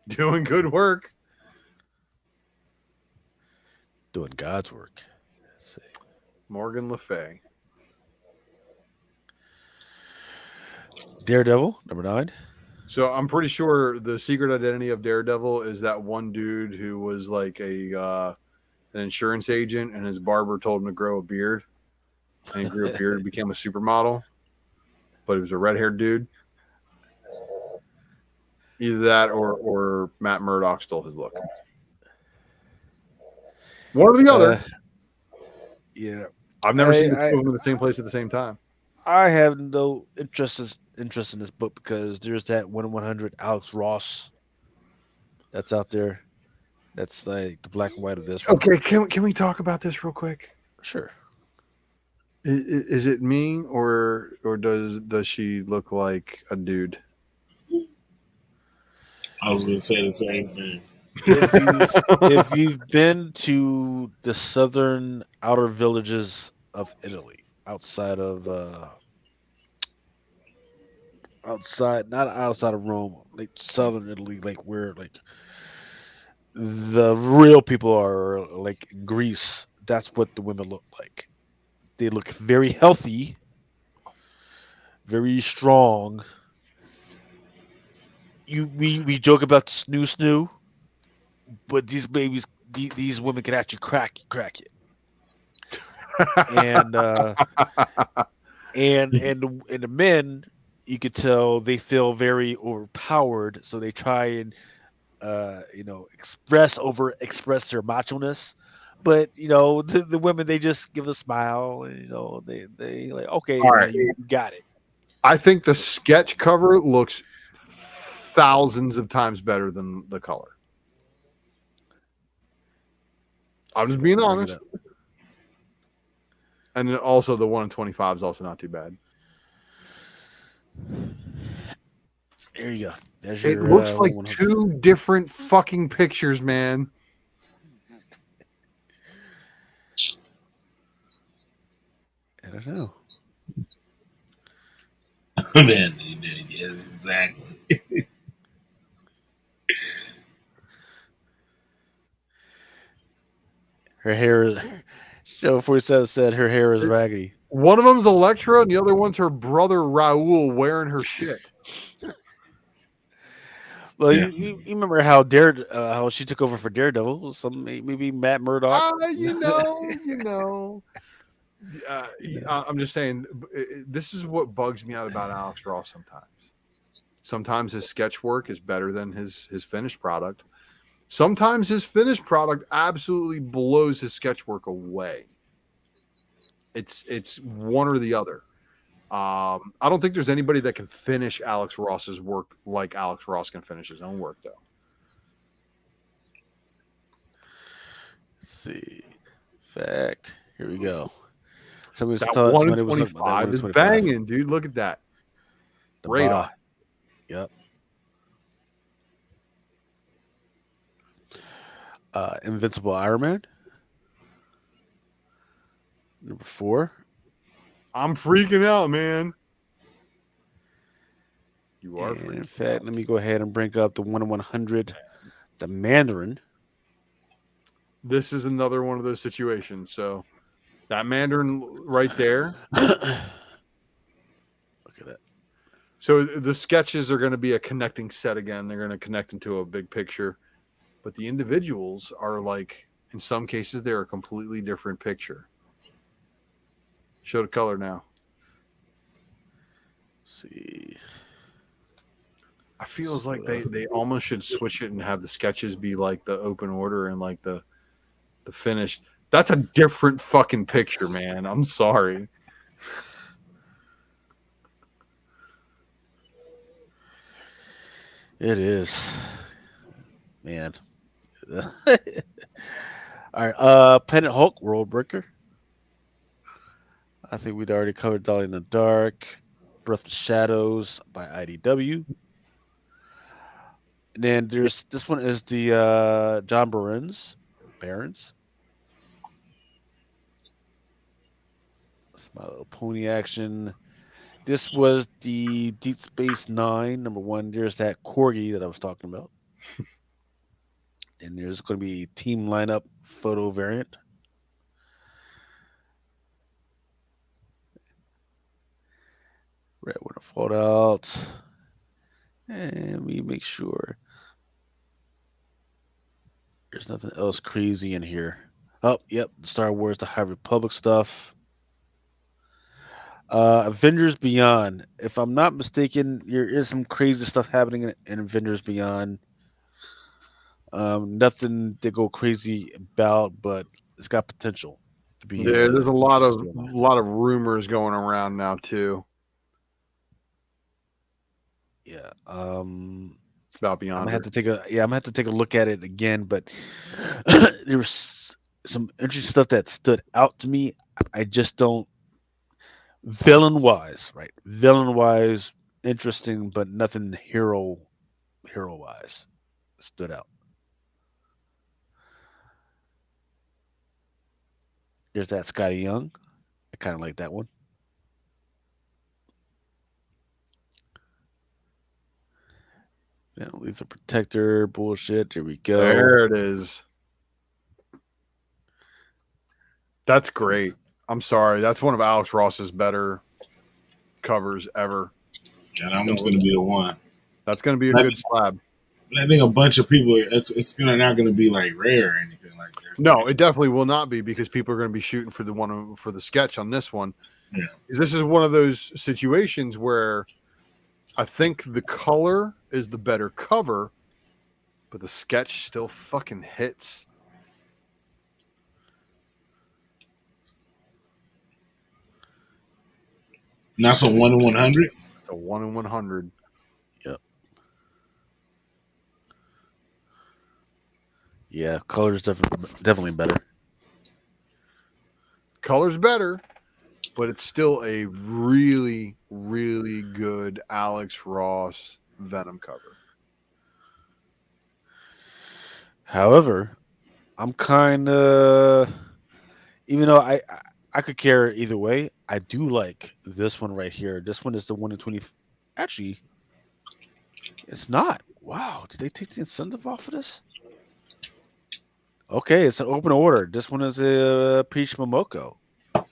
doing good work. Doing God's work. Let's see. Morgan Le Fay. Daredevil, number 9. So I'm pretty sure the secret identity of Daredevil is that one dude who was like an insurance agent, and his barber told him to grow a beard, and he grew a beard and became a supermodel, but he was a red-haired dude. Either that or Matt Murdock stole his look. One or the other. Yeah, I've never seen the I- two of them in the same place at the same time. I have no interest in this book because there's that 1/100 Alex Ross that's out there. That's like the black and white of this one. Okay, can we talk about this real quick? Sure. Is it me or does she look like a dude? I was going to say the same thing. If you've been to the southern outer villages of Italy, not outside of Rome, like southern Italy, like where like the real people are, like Greece, that's what the women look like. They look very healthy, very strong. We joke about snoo, but these babies, these women can actually crack it. And and the men, you could tell they feel very overpowered, so they try and express their macho-ness. But the women, they just give a smile, and they like, okay, All right. you got it. I think the sketch cover looks thousands of times better than the color. I'm just being Bring it honest. up. And then also the 1 in 25 is also not too bad. There you go. There's It your, looks like 100. two different fucking pictures, man. I don't know. Man, yeah, exactly. Her hair is. Show 47 said her hair is raggedy. One of them's Elektra, and the other one's her brother Raul wearing her shit. Well, Yeah. you remember how how she took over for Daredevil? Maybe Matt Murdock. You know. I'm just saying, this is what bugs me out about Alex Ross sometimes. Sometimes his sketch work is better than his finished product. Sometimes his finished product absolutely blows his sketch work away. It's one or the other. I don't think there's anybody that can finish Alex Ross's work like Alex Ross can finish his own work, though. Let's see. Fact. Here we go. That 1 in 25 is banging, dude. Look at that. Radar. Yep. Invincible Iron Man. Number 4. I'm freaking out, man. You are And in freaking fact, out. let me go ahead and bring up the 1 in 100, the Mandarin. This is another one of those situations. So that Mandarin right there. Look at that. So the sketches are going to be a connecting set again. They're going to connect into a big picture, but the individuals are like, in some cases, they're a completely different picture. Show the color now. See. I feels like they almost should switch it and have the sketches be like the open order and like the finished. That's a different fucking picture, man. I'm sorry. It is. Man. All right. Planet Hulk, World Breaker. I think we'd already covered Dolly in the Dark. Breath of Shadows by IDW. And then there's this one is the John Barons. That's my little pony action. This was the Deep Space Nine #1. There's that corgi that I was talking about. And there's going to be team lineup photo variant. Red one fold out. And we make sure there's nothing else crazy in here. Oh, yep, Star Wars: The High Republic stuff. Avengers Beyond. If I'm not mistaken, there is some crazy stuff happening in Avengers Beyond. Nothing to go crazy about, but it's got potential to be. Yeah, there's a lot of storyline. rumors going around now too Yeah. about I'm gonna Beyond. have to take a I'm gonna have to take a look at it again, but there was some interesting stuff that stood out to me. I just don't villain wise, right? Villain wise, interesting, but nothing hero wise stood out. There's that Scotty Young. I kind of like that one. Then Lethal Protector bullshit. There we go. There it is. That's great. I'm sorry. That's one of Alex Ross's better covers ever. Yeah, that one's going to be the one. That's going to be a That- good slab. But I think a bunch of people, it's not going to be like rare or anything like that. No, it definitely will not be because people are going to be shooting for the sketch on this one. Yeah. This is one of those situations where I think the color is the better cover, but the sketch still fucking hits. And that's a 1 in 100. It's a 1 in 100. Yep. Yeah, color's definitely better. Color's better, but it's still a really, really good Alex Ross Venom cover. However, I'm kind of, even though I could care either way, I do like this one right here. This one is the 1 in 20. Actually, it's not. Wow, did they take the incentive off of this? Okay, it's an open order. This one is a Peach Momoko. Open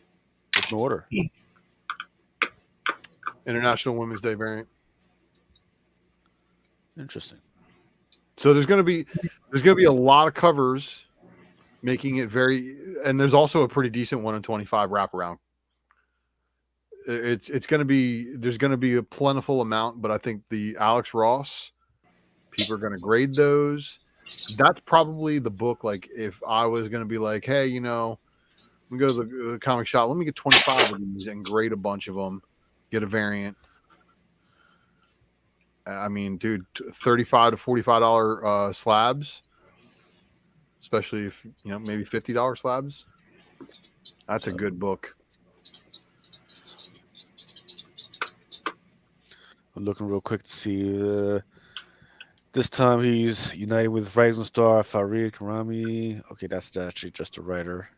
order. International Women's Day variant. Interesting. So there's gonna be a lot of covers making it very, and there's also a pretty decent 1 in 25 wraparound. It's gonna be, there's gonna be a plentiful amount, but I think the Alex Ross, people are gonna grade those. That's probably the book. Like if I was gonna be like, hey, we go to the comic shop, let me get 25 of these and grade a bunch of them, get a variant. I mean, dude, $35 to $45 slabs, especially if maybe $50 slabs. That's a good book. I'm looking real quick to see. This time he's united with Rising Star Farid Karami. Okay, that's actually just a writer.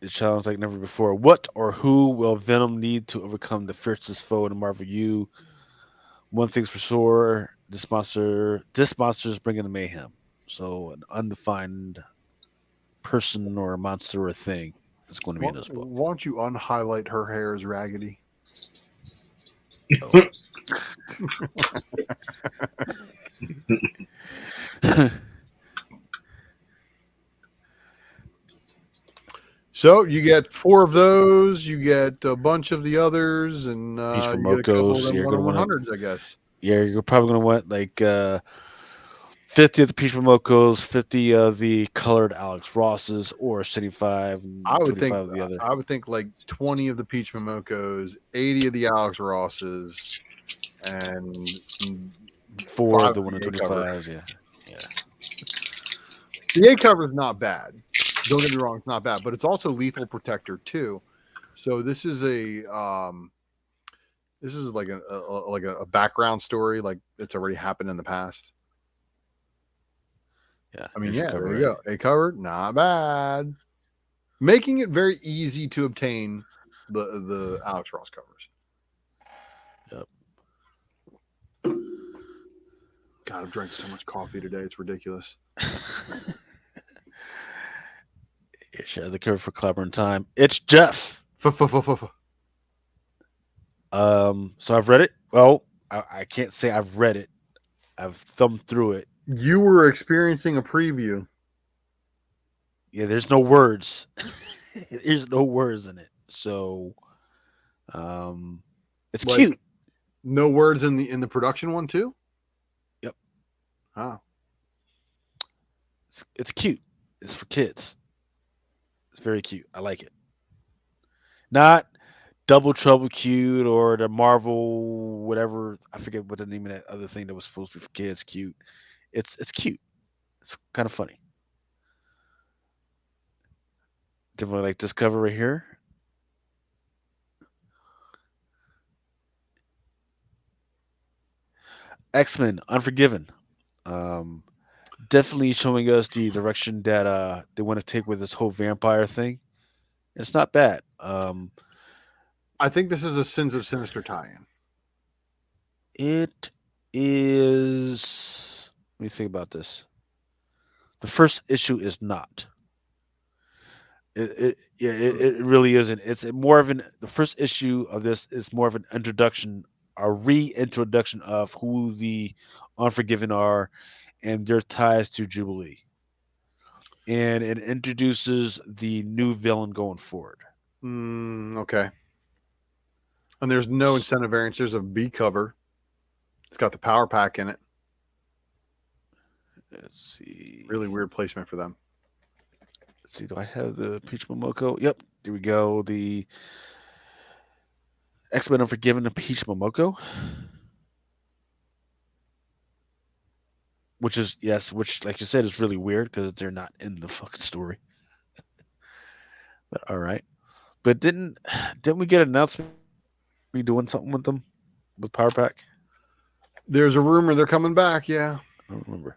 It sounds like never before. What or who will Venom need to overcome the fiercest foe in the Marvel U? One thing's for sure: this monster is bringing the mayhem. So an undefined person or monster or thing is going to be Why, in this book. why don't you unhighlight her hair as raggedy? So you get 4 of those, you get a bunch of the others, and Peach you get a couple of Momokos. them You're going to want to. 1-on-100s, I guess. Yeah, you're probably going to want like 50 of the Peach Momokos, 50 of the colored Alex Rosses, or 75 I and would think 25 of the other. I would think like 20 of the Peach Momokos, 80 of the Alex Rosses, and 4 5 of of the the A cover. 125s. Yeah. Yeah. The A cover is not bad. Don't get me wrong, it's not bad, but it's also lethal protector too. So this is like a background story, like it's already happened in the past. Yeah. I mean, here's your yeah, cover there you right go. A cover, not bad. Making it very easy to obtain the Alex Ross covers. Yep. God, I've drank so much coffee today; it's ridiculous. Share the cover for Clobber in Time. It's Jeff. So I've read it. Well, I can't say I've read it. I've thumbed through it. You were experiencing a preview. Yeah, there's no words. There's no words in it. So, um, it's Like cute. no words in the production one too. Yep. Huh. It's cute. It's for kids. It's very cute. I like it. Not Double Trouble cute or the Marvel whatever. I forget what the name of that other thing that was supposed to be for kids. Cute. It's cute. It's kind of funny. Definitely like this cover right here. X-Men Unforgiven. Um, Definitely showing us the direction that they want to take with this whole vampire thing. It's not bad. I think this is a Sins of Sinister tie-in. It is. Let me think about this. The first issue is not. It really isn't. It's more of an. The first issue of this is more of an introduction, a reintroduction of who the Unforgiven are and their ties to Jubilee, and it introduces the new villain going forward. Okay. And there's no incentive variance. There's a B cover. It's got the power pack in it. Let's see. Really weird placement for them. Let's see. Do I have the Peach Momoko? Yep. There we go. The X-Men Unforgiven and Peach Momoko. Which is yes, which like you said is really weird because they're not in the fucking story. But all right. But didn't we get an announcement we doing something with them with Power Pack? There's a rumor they're coming back. Yeah. I don't remember.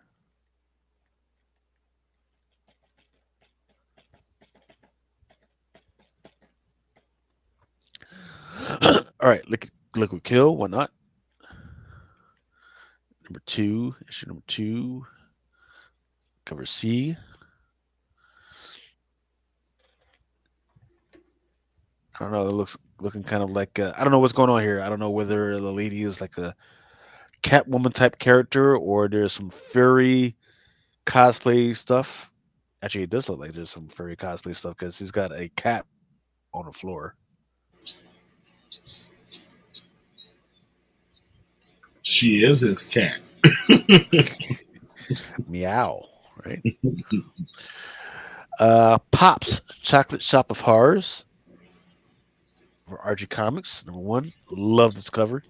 All right, Liquid Kill, why not? Number 2, issue number 2, cover C. I don't know. It looks looking kind of like I don't know what's going on here. I don't know whether the lady is like a Catwoman type character or there's some furry cosplay stuff. Actually, it does look like there's some furry cosplay stuff because he's got a cat on the floor. She is his cat. Meow, right? Pops Chocolate Shop of Horrors for RG Comics. Number 1, love this cover.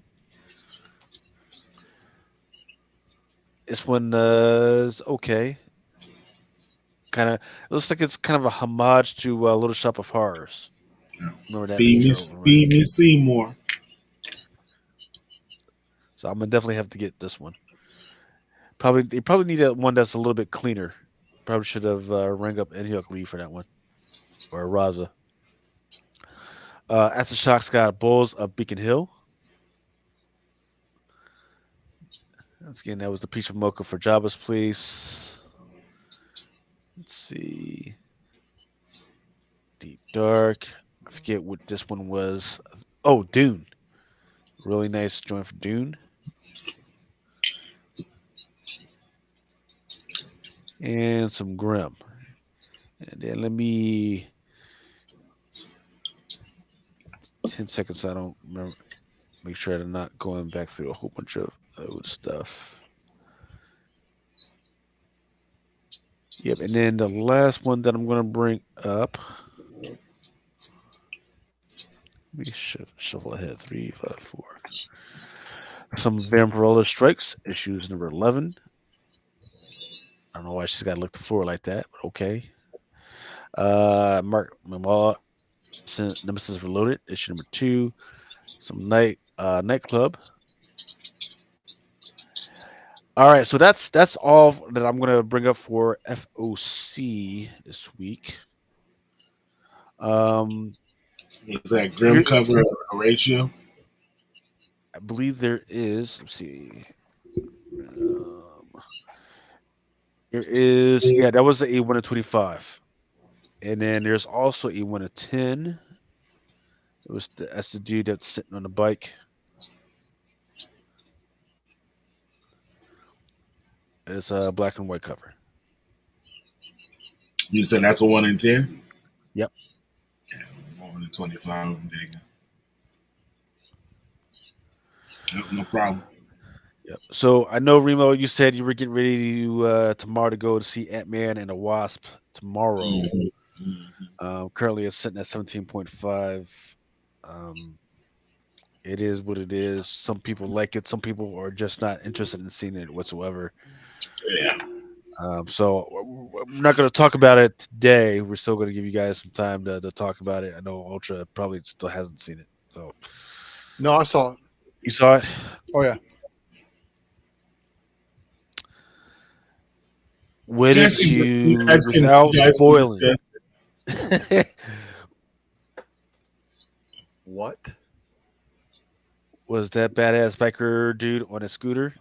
This one is okay. Kind of it looks like it's kind of a homage to Little Shop of Horrors. Remember that show? Feed me Seymour. So I'm gonna definitely have to get this one. They probably need one that's a little bit cleaner. Probably should have rang up Inhyuk Lee for that one or Raza. Aftershocks got Bulls of Beacon Hill. Once again, that was the Peach of Mocha for Jabba's Place. Let's see. Deep Dark. I forget what this one was. Oh, Dune. Really nice joint for Dune. And some Grim. And then let me 10 seconds. So I don't remember. Make sure I'm not going back through a whole bunch of old stuff. Yep, and then the last one that I'm going to bring up. Let me shuffle ahead. 3, 5, 4. Some Vampirella Strikes, issues number 11. I don't know why she's got to look the floor like that, but okay. Mark Mamaw, Nemesis Reloaded, issue number 2. Some Nightclub. All right, so that's all that I'm gonna bring up for FOC this week. Is that Grim cover Horatio? I believe there is. Let's see. There is. Yeah, that was the A1 of 25, and then there's also A1 of 10. That's the dude that's sitting on the bike. It's a black and white cover. You said that's a 1 in 10? Yep. Yeah, 1 in 25. I'm digging. Yep, no problem. Yep. So I know Remo, you said you were getting ready to tomorrow to go to see Ant-Man and the Wasp tomorrow. Mm-hmm. Currently, it's sitting at 17.5. It is what it is. Some people like it. Some people are just not interested in seeing it whatsoever. Yeah. So we're not going to talk about it today. We're still going to give you guys some time to talk about it. I know Ultra probably still hasn't seen it. So No, I saw it. you saw it? Oh yeah. What did you, without spoiling? What? Was that badass biker dude on a scooter?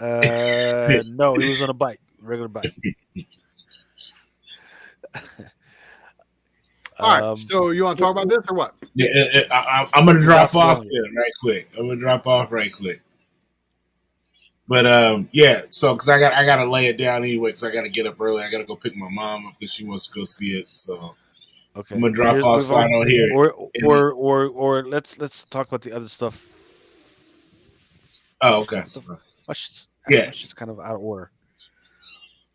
No, he was on a bike, regular bike. All right. So you want to talk about this or what? Yeah, I'm gonna drop Without off spoiling. there right quick. I'm gonna drop off right quick. But yeah, so because I gotta lay it down anyway, because I gotta get up early. I gotta go pick my mom up because she wants to go see it. So Okay, I'm gonna drop off so I don't hear it. or let's talk about the other stuff. Oh, okay. My shit's kind of out of order.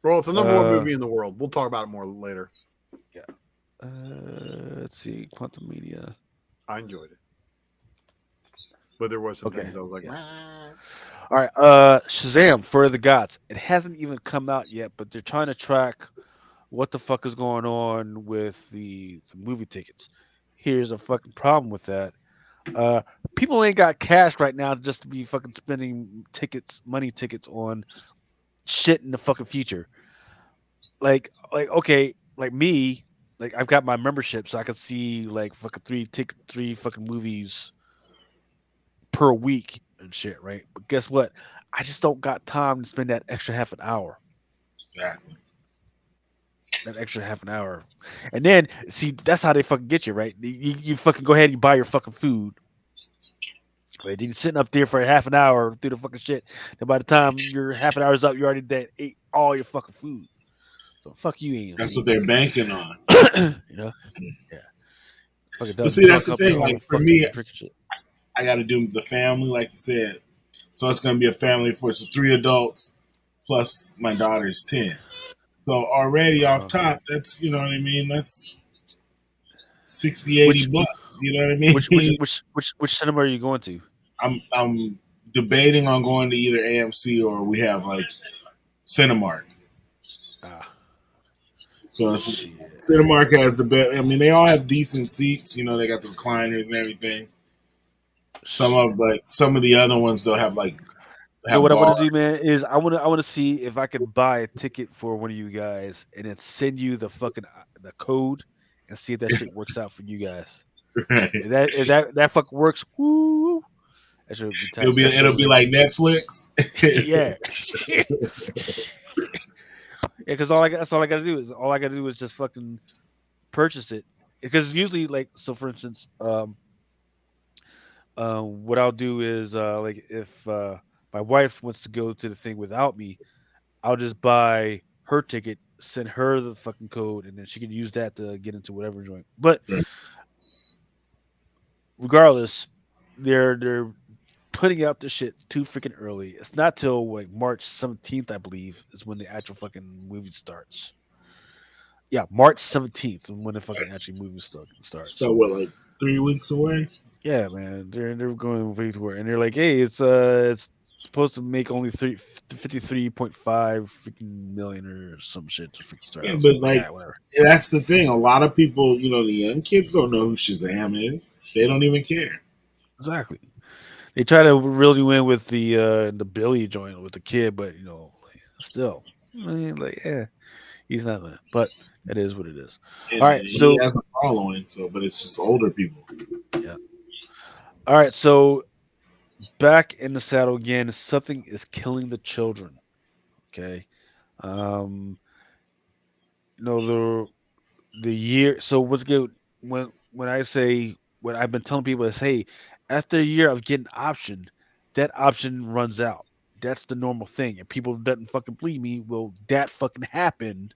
Well, it's the number one movie in the world. We'll talk about it more later. Yeah. Let's see, Quantum Media. I enjoyed it, but there was some Okay. things I was like, All right, Shazam for the Gods. It hasn't even come out yet, but they're trying to track what the fuck is going on with the movie tickets. Here's a fucking problem with that. People ain't got cash right now just to be fucking spending money tickets on shit in the fucking future. Like okay, like me, like I've got my membership, so I can see like fucking three fucking movies per week and shit, right? But guess what? I just don't got time to spend that extra half an hour. Exactly. That extra half an hour. And then see that's how they fucking get you, right? You fucking go ahead and you buy your fucking food. Right? You're sitting up there for a half an hour through the fucking shit. And by the time your half an hour's up, you already ate all your fucking food. So fuck you, AMC. That's what they're banking on. You know? Yeah. Fucking But see, that's the thing. Like for me, shit. I got to do the family, like you said. So it's going to be a family for 3 adults plus my daughter's 10. So already off top, that's, you know what I mean? That's 60, 80 bucks. You know what I mean? Which cinema are you going to? I'm debating on going to either AMC or we have like Cinemark. So Cinemark has the best. I mean, they all have decent seats. You know, they got the recliners and everything. Some of the other ones they'll have like. So what I want to do, man, is I want to see if I can buy a ticket for one of you guys and then send you the fucking the code and see if that shit works out for you guys. Right. If that fucking works, woo! That should be tight. It'll be like Netflix. Yeah. because that's all I gotta do is just fucking purchase it. Because usually, like, so for instance, what I'll do is like if my wife wants to go to the thing without me, I'll just buy her ticket, send her the fucking code, and then she can use that to get into whatever joint. But Right. regardless, they're putting out this shit too freaking early. It's not till like March 17th, I believe, is when the actual fucking movie starts. Yeah, March 17th, when the fucking actually movie starts. So what, like 3 weeks away? Yeah, man, they're going way to where, and they're like, hey, it's supposed to make only 53.5 freaking million or some shit to freaking start Yeah, out. So but I'm like, like ah, whatever. that's the thing. A lot of people, the young kids don't know who Shazam is. They don't even care. Exactly. They try to really win with the Billy joint with the kid, but like, still, I mean, like, yeah, he's not that. But it is what it is. And All right, he so has a following, but it's just older people. yeah. All right, so back in the saddle again. Something is killing the children. Okay. Um, the year. So what's good when I say what I've been telling people is, hey, after a year of getting option, that option runs out. That's the normal thing, and people doesn't fucking believe me. Well, that fucking happened.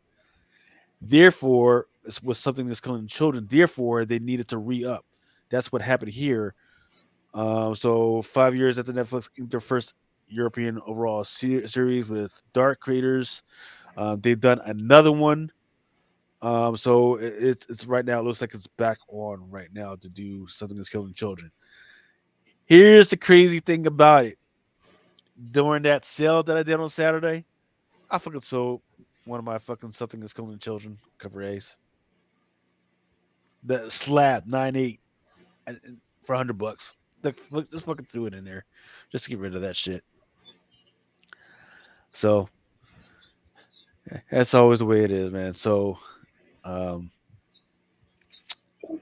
Therefore, it was something that's killing children. Therefore, they needed to re up. That's what happened here. So 5 years after Netflix inked their first European overall series with Dark creators, they've done another one. So it's right now. It looks like it's back on right now to do something that's killing children. Here's the crazy thing about it. During that sale that I did on Saturday, I fucking sold one of my fucking something that's killing children cover A's. The slab 9.8 for $100. Look, just fucking threw it in there, just to get rid of that shit. So that's always the way it is, man. So um,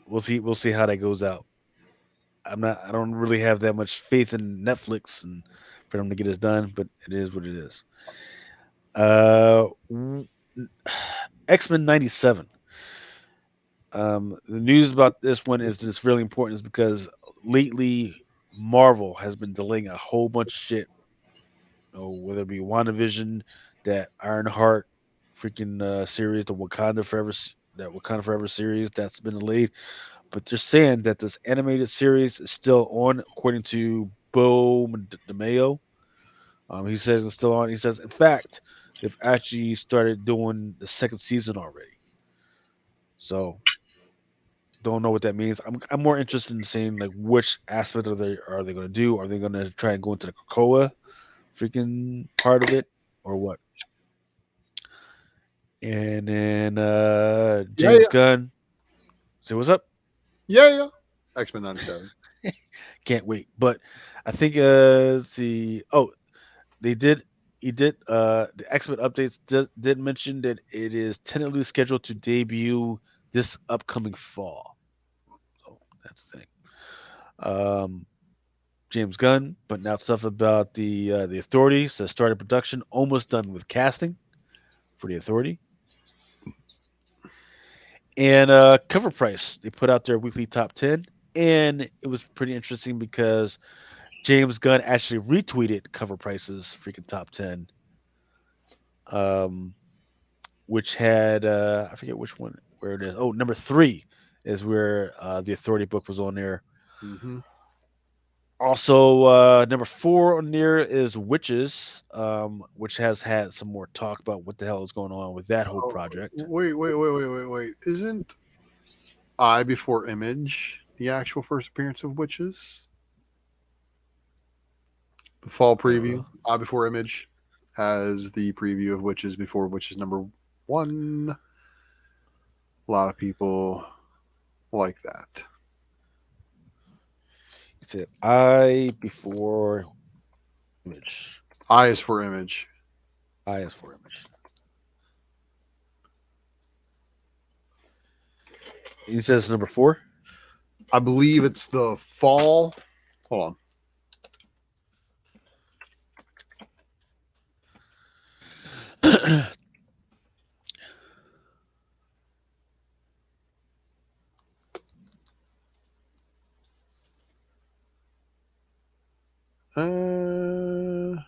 we'll see how that goes out. I don't really have that much faith in Netflix and for them to get this done, but it is what it is. Uh, X-Men 97. The news about this one is that's really important is because lately Marvel has been delaying a whole bunch of shit. Whether it be WandaVision, that Ironheart freaking series, the that Wakanda Forever series that's been delayed. But they're saying that this animated series is still on, according to Bo DeMayo. He says it's still on. He says, in fact, they've actually started doing the second season already. So don't know what that means. I'm more interested in seeing like which aspect are they going to do? Are they going to try and go into the Krakoa freaking part of it or what? And then Yeah, James yeah, Gunn. Say what's up? yeah, yeah. X-Men 97. Can't wait. But I think they did he did the X-Men updates did mention that it is tentatively scheduled to debut this upcoming fall. So that's the thing. Um James Gunn putting out stuff about the Authority. So started production, almost done with casting for the Authority. And Cover Price, they put out their weekly top 10. And it was pretty interesting because James Gunn actually retweeted Cover Price's freaking top 10, um, which had, I forget which one, where it is. Oh, number three is where the Authority book was on there. Mm-hmm. Also, number four on there is Witches, which has had some more talk about what the hell is going on with that whole Oh, project. wait. Isn't Eye Before Image the actual first appearance of Witches? The fall preview, Eye Before Image, has the preview of Witches before Witches number one. A lot of people like that. He said, I before image. Eye is for Image. I is for image. He says number four. I believe it's the fall. Hold on. Uh,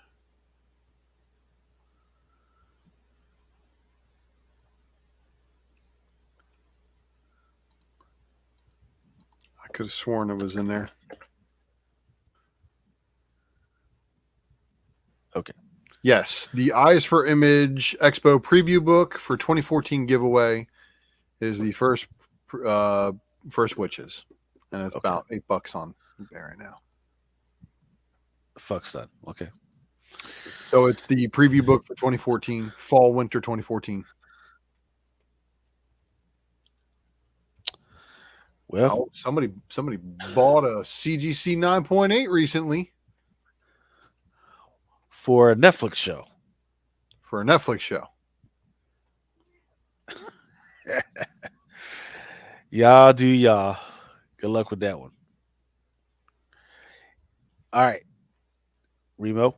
I could have sworn it was in there. Okay. Yes, the Eyes for Image Expo preview book for 2014 giveaway is the uh, first Witches, and it's Okay. about $8 on eBay right now. Fuck son. Okay. So it's the preview book for 2014, fall winter 2014. Well, Oh, somebody bought a CGC 9.8 recently for a Netflix show. for a Netflix show. Y'all do y'all. Good luck with that one. All right, Remo.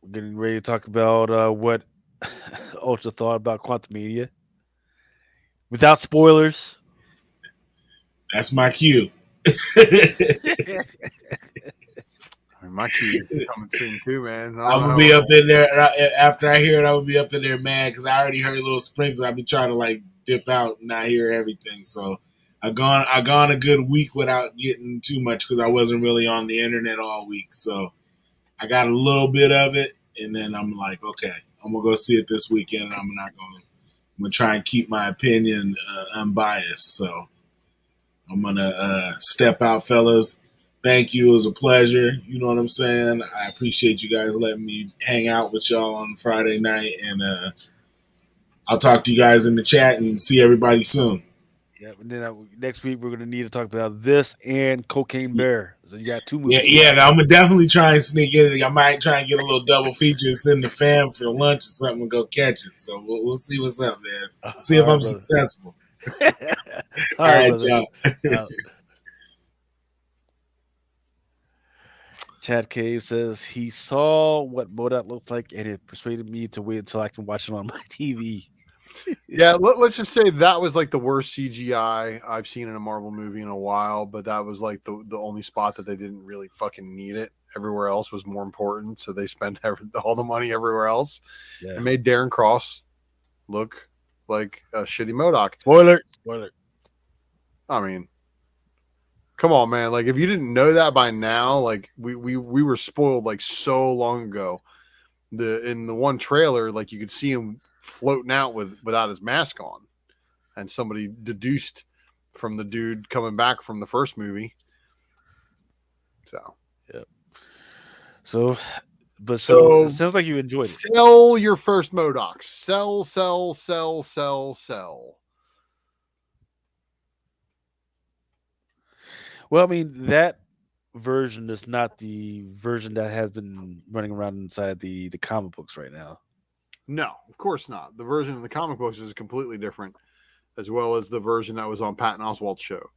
We're getting ready to talk about what Ultra thought about Quantum Media. Without spoilers. That's my cue. I mean, my cue is coming soon too, man. I I'm don't gonna know be how. up in there after I hear it. I'm gonna be up in there mad because I already heard little sprinkles. I've been trying to like dip out and not hear everything. So I gone a good week without getting too much because I wasn't really on the internet all week. So I got a little bit of it, and then I'm like, okay, I'm gonna go see it this weekend. And I'm gonna try and keep my opinion unbiased. So I'm gonna step out, fellas. Thank you. It was a pleasure. You know what I'm saying? I appreciate you guys letting me hang out with y'all on Friday night, and I'll talk to you guys in the chat and see everybody soon. Yeah, and then next week we're gonna need to talk about this and Cocaine Bear. So you got two Yeah, movies to yeah. watch. I'm gonna definitely try and sneak in. I might try and get a little double feature, send the fam for lunch or something, and go catch it. So we'll see what's up, man. See All if right, I'm brother. successful. All All right, right, brother. y'all. Uh, Chad Cave says he saw what Modoc looks like and it persuaded me to wait until I can watch it on my TV. Yeah, let's just say that was like the worst CGI I've seen in a Marvel movie in a while, but that was like the only spot that they didn't really fucking need it. Everywhere else was more important, so they spent all the money everywhere else Yeah. and made Darren Cross look like a shitty Modoc. Spoiler. Spoiler. I mean, come on, man. Like, if you didn't know that by now, like we were spoiled like so long ago. In the one trailer, like you could see him floating out without his mask on, and somebody deduced from the dude coming back from the first movie. So, So, but so it sounds like you enjoyed it. sell your first Modocs. Sell, sell, sell, sell, sell. Well, I mean that version is not the version that has been running around inside the comic books right now. No, of course not. The version in the comic books is completely different, as well as the version that was on Patton Oswalt's show.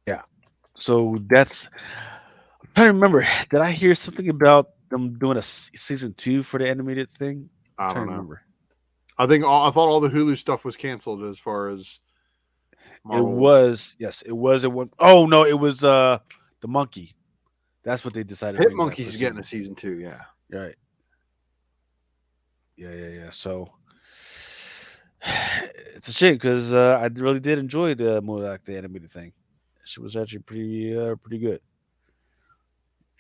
Yeah. So that's. I'm trying to remember. Did I hear something about them doing a season 2 for the animated thing? I'm I trying don't to know. remember. I thought all the Hulu stuff was canceled as far as It Marvel was, yes, it was. It went. Oh no, it was the monkey. That's what they decided to Hit bring back for Monkey's getting season. a season 2. Yeah. Right. Yeah. So it's a shame because I really did enjoy the Modoc the animated thing. She was actually pretty good.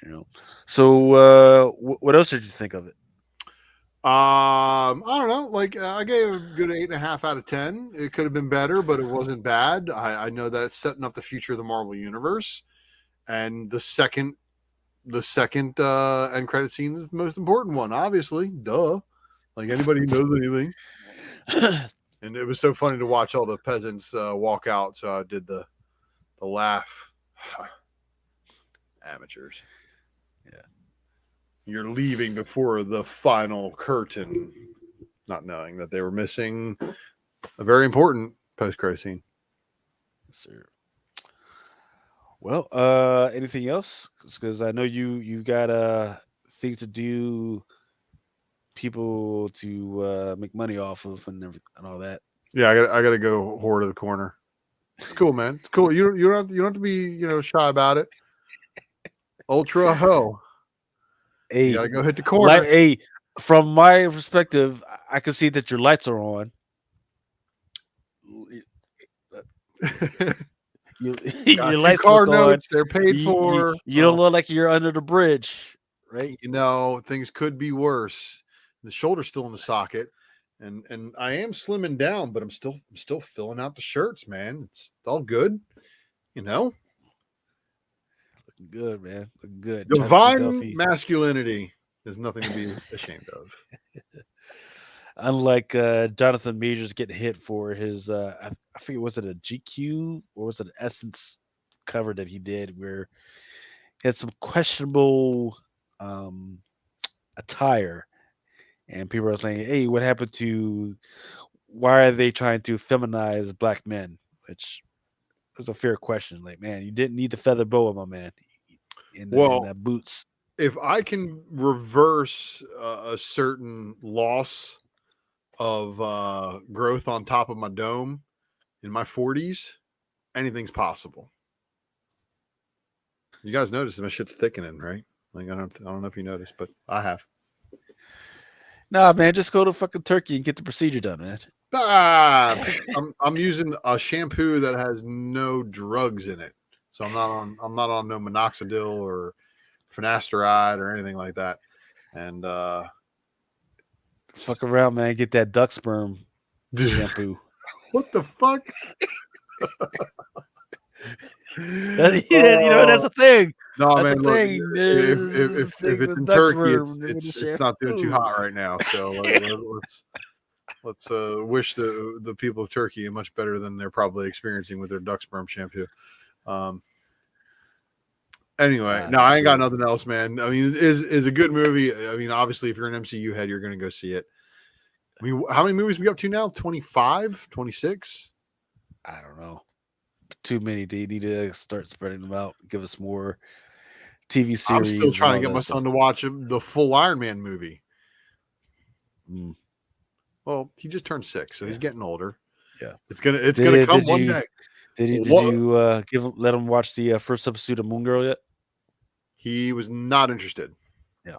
You know. So what else did you think of it? I don't know. Like I gave a good 8.5 out of 10. It could have been better, but it wasn't bad. I know that it's setting up the future of the Marvel universe, and the second end credit scene is the most important one. Obviously, duh. Like anybody who knows anything. And it was so funny to watch all the peasants walk out. So I did the laugh. Amateurs. Yeah. You're leaving before the final curtain, not knowing that they were missing a very important post-credit scene. Yes, sir. Well, anything else? Because I know you got things to do, people to make money off of, and all that. Yeah, I got to go whore to the corner. It's cool, man. It's cool. You don't have to be shy about it. Ultra ho. You Hey, gotta go hit the corner. hey, from my perspective, I can see that your lights are on. You, Got your two lights car look on. notes. They're paid for. You don't look like you're under the bridge, right? Things could be worse. The shoulder's still in the socket, and I am slimming down, but I'm still filling out the shirts, man. It's all good. Looking good, man. Looking good. Divine Duffy. masculinity is nothing to be ashamed of. Unlike Jonathan Majors getting hit for his, I forget, was it a GQ or was it an Essence cover that he did where he had some questionable attire, and people are saying, "Hey, what happened to? Why are they trying to feminize black men?" Which is a fair question. Like, man, you didn't need the feather boa, my man, in the boots. If I can reverse a certain loss of growth on top of my dome in my 40s, anything's possible. You guys notice that my shit's thickening, right? Like I don't know if you noticed, but I have. Nah, man, just go to fucking Turkey and get the procedure done, man. I'm using a shampoo that has no drugs in it, so I'm not on no minoxidil or finasteride or anything like that. And fuck around, man. Get that duck sperm shampoo. What the fuck? That's a thing. No, that's man. a Look, thing. if it's in Turkey, it's not doing too hot right now. So let's wish the people of Turkey much better than they're probably experiencing with their duck sperm shampoo. Anyway, no, I ain't got nothing else, man. I mean, it's a good movie. I mean, obviously, if you're an MCU head, you're going to go see it. I mean, how many movies we up to now? 25, 26? I don't know. Too many. They need to start spreading them out. Give us more TV series. I'm still trying to get my son to watch the full Iron Man movie. Well, he just turned 6, so he's getting older. Yeah, it's gonna come one day. Did you let him watch the first episode of Moon Girl yet? He was not interested. Yeah,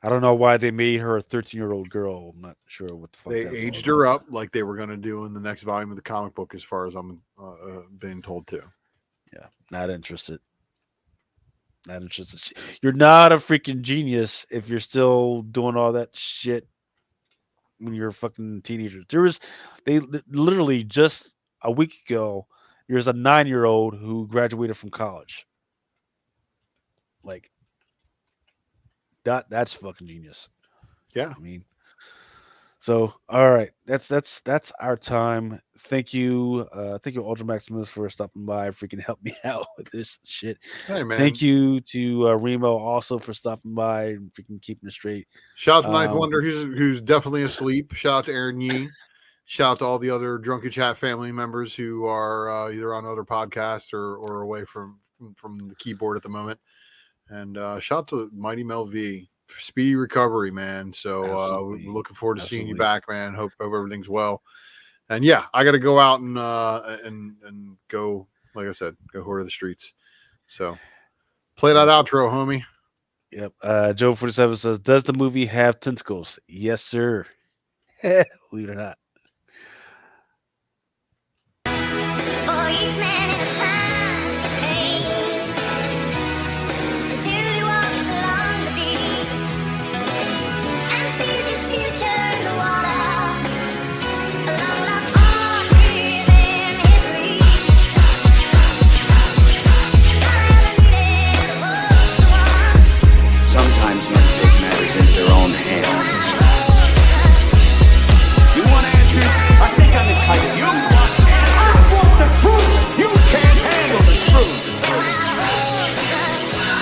I don't know why they made her a 13-year-old girl. I'm not sure what the fuck. They aged her up like they were gonna do in the next volume of the comic book, as far as I'm being told too. Yeah, not interested. Not interested. You're not a freaking genius if you're still doing all that shit when you're a fucking teenager. They literally just a week ago, there's a 9-year-old who graduated from college. Like that's fucking genius. Yeah. I mean, so all right, that's our time. Thank you, Ultra Maximus, for stopping by, freaking help me out with this shit. Hey man. Thank you to Remo also for stopping by and freaking keeping it straight. Shout out to Ninth Wonder, who's definitely asleep. Shout out to Aaron Yee. Shout out to all the other Drunken Chat family members who are either on other podcasts or away from the keyboard at the moment. And shout out to Mighty Mel V. Speedy recovery, man. So we're looking forward to seeing you back, man. Hope everything's well. And yeah, I got to go out and go, like I said, go whore the streets. So play that outro, homie. Yep. Joe 47 says, "Does the movie have tentacles?" Yes, sir. Believe it or not. For each man